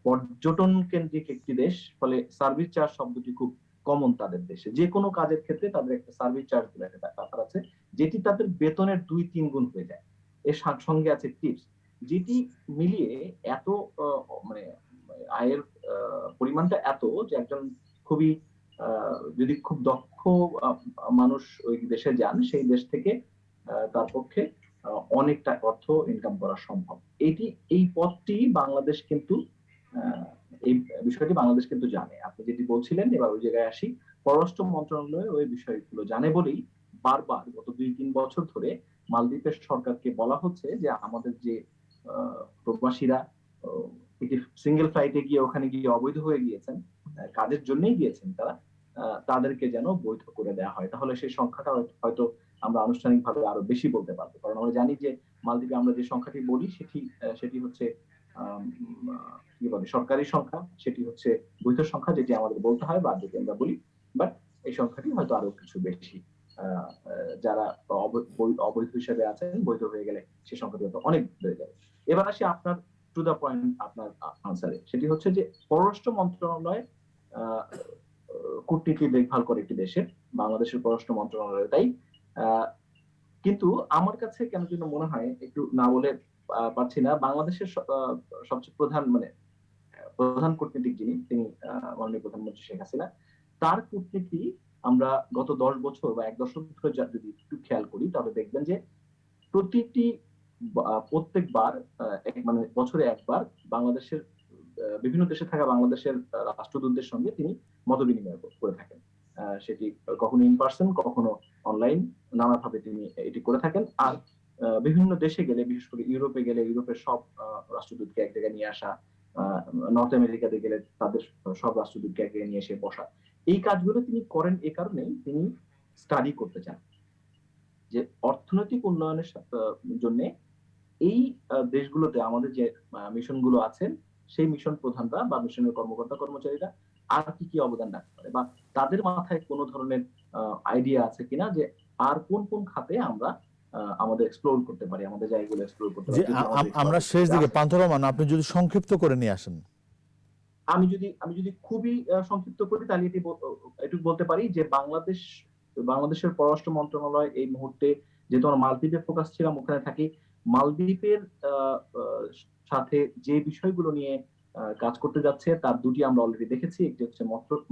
পর্যটন কেন্দ্রিক একটি দেশ, ফলে সার্ভিস চার্জ শব্দটি খুব কমন তাদের দেশে। যে কোনো কাজের ক্ষেত্রে তাদের একটা সার্ভিস চার্জ বলে একটা ব্যাপার আছে, যেটি তাদের বেতনের 2-3 গুণ হয়ে যায়। এর সঙ্গে আছে টিপস, যেটি মিলিয়ে এত মানে আয়ের পরিমাণটা এত যে একজন খুবই যদি খুব দক্ষ মানুষ ওই দেশে যান, সেই দেশ থেকে তার পক্ষে অনেকটা অর্থ ইনকাম করা সম্ভব। এই পথটি বাংলাদেশ কিন্তু এই বিষয়টি বাংলাদেশ কিন্তু জানে। আপনি যেটি বলছিলেন, এবার ওই জায়গায় আসি। পররাষ্ট্র মন্ত্রণালয় ওই বিষয়গুলো জানে বলেই বারবার গত 2-3 বছর ধরে মালদ্বীপের সরকারকে বলা হচ্ছে যে আমাদের যে প্রবাসীরা একটি সিঙ্গেল ফ্লাইটে গিয়ে ওখানে গিয়ে অবৈধ হয়ে গিয়েছেন, কাজের জন্যই গিয়েছেন তারা, তাদেরকে যেন বৈধ করে দেওয়া হয়। তাহলে সেই সংখ্যাটা হয়তো আমরা আনুষ্ঠানিকভাবে আরো বেশি বলতে পারবো। কারণ আমরা জানি যে মালদ্বীপে আমরা যে সংখ্যাটি বলি সেটি হচ্ছে কি বলে সরকারি সংখ্যা, সেটি হচ্ছে বৈধ সংখ্যা, যেটি আমাদের বলতে হয় বা যেটি আমরা বলি। বাট এই সংখ্যাটি হয়তো আরো কিছু বেশি। যারা অবৈধ হিসেবে আছেন, বৈধ হয়ে গেলে সেই সংখ্যাটি হয়তো অনেক বেড়ে যাবে। এবার আসি আপনার টু দা পয়েন্ট, আপনার আনসারে। সেটি হচ্ছে যে পররাষ্ট্র মন্ত্রণালয় কূটনীতি দেখভাল করে একটি দেশের, বাংলাদেশের পররাষ্ট্র মন্ত্রণালয় তাই। কিন্তু আমার কাছে কেন যেন মনে হয়, একটু না বলে পারছি না, বাংলাদেশের সবচেয়ে প্রধান কূটনীতিক যিনি, তিনি মাননীয় প্রধানমন্ত্রী শেখ হাসিনা, তার কূটনীতি আমরা গত 10 বছর বা 1 দশক ধরে যদি একটু খেয়াল করি, তাহলে দেখবেন যে প্রত্যেকবার মানে বছরে একবার বাংলাদেশের বিভিন্ন দেশে থাকা বাংলাদেশের রাষ্ট্রদূতদের সঙ্গে তিনি মত বিনিময় করে থাকেন। সেটি কখনো ইন পার্সন, কখনো অনলাইন, নানাভাবে তিনি এটি করে থাকেন। আর বিভিন্ন দেশে গেলে, বিশেষ করে ইউরোপে গেলে ইউরোপের সব রাষ্ট্রদূতকে এক জায়গায় নিয়ে আসা, নর্থ আমেরিকাতে গেলে তাদের সব রাষ্ট্রদূতকে এক জায়গায় নিয়ে এসে বসা, এই কাজগুলো তিনি করেন। এই কারণেই তিনি স্টাডি করতে চান যে অর্থনৈতিক উন্নয়নের জন্য এই দেশগুলোতে আমাদের যে মিশনগুলো আছেন, সেই মিশন প্রধানরা বা মিশনের কর্মকর্তা কর্মচারীরা আর কি কি অবদান রাখতে পারে, বা তাদের মাথায় কোনো ধরনের আইডিয়া আছে কিনা যে আর কোন কোন খাতে আমরা আমাদের এক্সপ্লোর করতে পারি, আমাদের জায়গাগুলো এক্সপ্লোর করতে পারি। আমরা শেষ দিকে পান্থ রহমান, আপনি যদি সংক্ষিপ্ত করে নিয়ে আসেন। আমি যদি খুবই সংক্ষিপ্ত করি, তাহলে এটুকু বলতে পারি যে বাংলাদেশের পররাষ্ট্র মন্ত্রণালয় এই মুহূর্তে, যেহেতু আমরা মালদ্বীপে ফোকাস ছিলাম, ওখানে থাকি, মালদ্বীপের সাথে যে বিষয়গুলো নিয়ে কাজ করতে যাচ্ছে তার দুটি আমরা অলরেডি দেখেছি। একটি হচ্ছে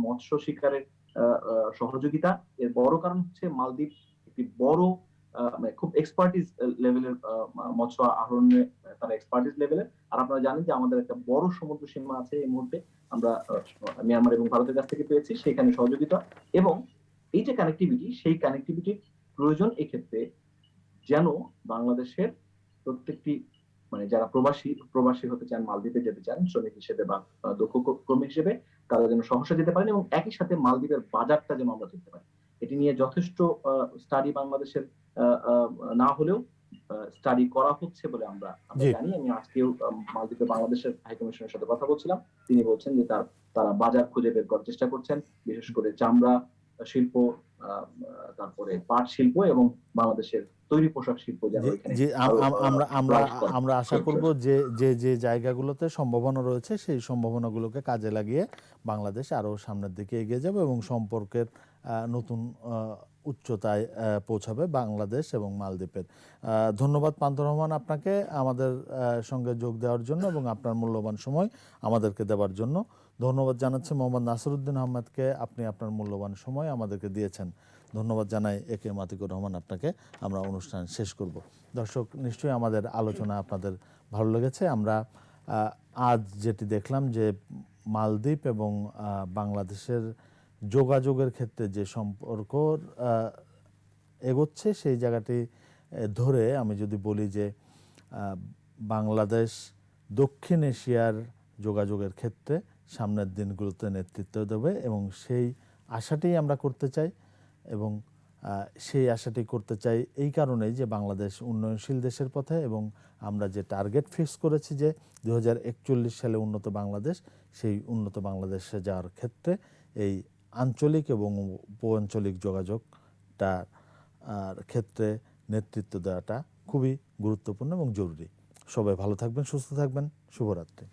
মৎস্য শিকারের সহযোগিতা। এর বড় কারণ হচ্ছে মালদ্বীপ একটি বড় মানে খুব এক্সপার্টিস লেভেলের মৎস্য আহরণে, তারা এক্সপার্টিস লেভেলের। আর আপনারা জানেন যে আমাদের একটা বড় সমুদ্র সীমা আছে এই মুহূর্তে, আমরা মিয়ানমার এবং ভারতের কাছ থেকে পেয়েছি, সেখানে সহযোগিতা এবং এই যে কানেক্টিভিটি, সেই কানেক্টিভিটির প্রয়োজন এক্ষেত্রে, যেন বাংলাদেশের প্রত্যেকটি মানে যারা প্রবাসী হতে চান, মালদ্বীপে যেতে চান শ্রমিক হিসেবে বা দক্ষ কর্মী হিসেবে, তারা যেন সহসা যেতে পারেন এবং একই সাথে মালদ্বীপের বাজারটা যেন আমরা ধরতে পারি। এটি নিয়ে যথেষ্ট স্টাডি বাংলাদেশের না হলেও স্টাডি করা হচ্ছে বলে আমরা জানি। আমি আজকেও মালদ্বীপে বাংলাদেশের হাই কমিশনের সাথে কথা বলছিলাম, তিনি বলছেন যে তারা বাজার খুঁজে বের করার চেষ্টা করছেন, বিশেষ করে চামড়া শিল্প, তারপরে পাট শিল্প এবং বাংলাদেশের তৈরি পোশাক শিল্প। আমরা আশা করব যে যে যে জায়গাগুলোতে সম্ভাবনা রয়েছে সেই সম্ভাবনাগুলোকে কাজে লাগিয়ে বাংলাদেশ আরো সামনের দিকে এগিয়ে যাবে এবং সম্পর্কের নতুন উচ্চতায় পৌঁছাবে বাংলাদেশ এবং মালদ্বীপের। ধন্যবাদ পান্থ রহমান আপনাকে আমাদের সঙ্গে যোগ দেওয়ার জন্য এবং আপনার মূল্যবান সময় আমাদেরকে দেওয়ার জন্য। ধন্যবাদ জানাচ্ছি মোহাম্মদ নাসিরউদ্দিন আহমেদকে, আপনি আপনার মূল্যবান সময় আমাদেরকে দিয়েছেন। ধন্যবাদ জানাই একে এম আতিকুর রহমান আপনাকে। আমরা অনুষ্ঠান শেষ করব। দর্শক, নিশ্চয়ই আমাদের আলোচনা আপনাদের ভালো লেগেছে। আমরা আজ যেটি দেখলাম যে মালদ্বীপ এবং বাংলাদেশের যোগাযোগের ক্ষেত্রে যে সম্পর্ক এগোচ্ছে, সেই জায়গাটি ধরে আমি যদি বলি যে বাংলাদেশ দক্ষিণ এশিয়ার যোগাযোগের ক্ষেত্রে সামনের দিনগুলোতে নেতৃত্ব দেবে এবং সেই আশাটাই আমরা করতে চাই এবং সেই আশাটি করতে চাই এই কারণেই যে বাংলাদেশ উন্নয়নশীল দেশের পথে এবং আমরা যে টার্গেট ফিক্স করেছি যে 2041 সালে উন্নত বাংলাদেশ, সেই উন্নত বাংলাদেশে যাওয়ার ক্ষেত্রে এই আঞ্চলিক এবং উপআঞ্চলিক যোগাযোগটার ক্ষেত্রে নেতৃত্ব দেওয়াটা খুবই গুরুত্বপূর্ণ এবং জরুরি। সবাই ভালো থাকবেন, সুস্থ থাকবেন। শুভরাত্রি।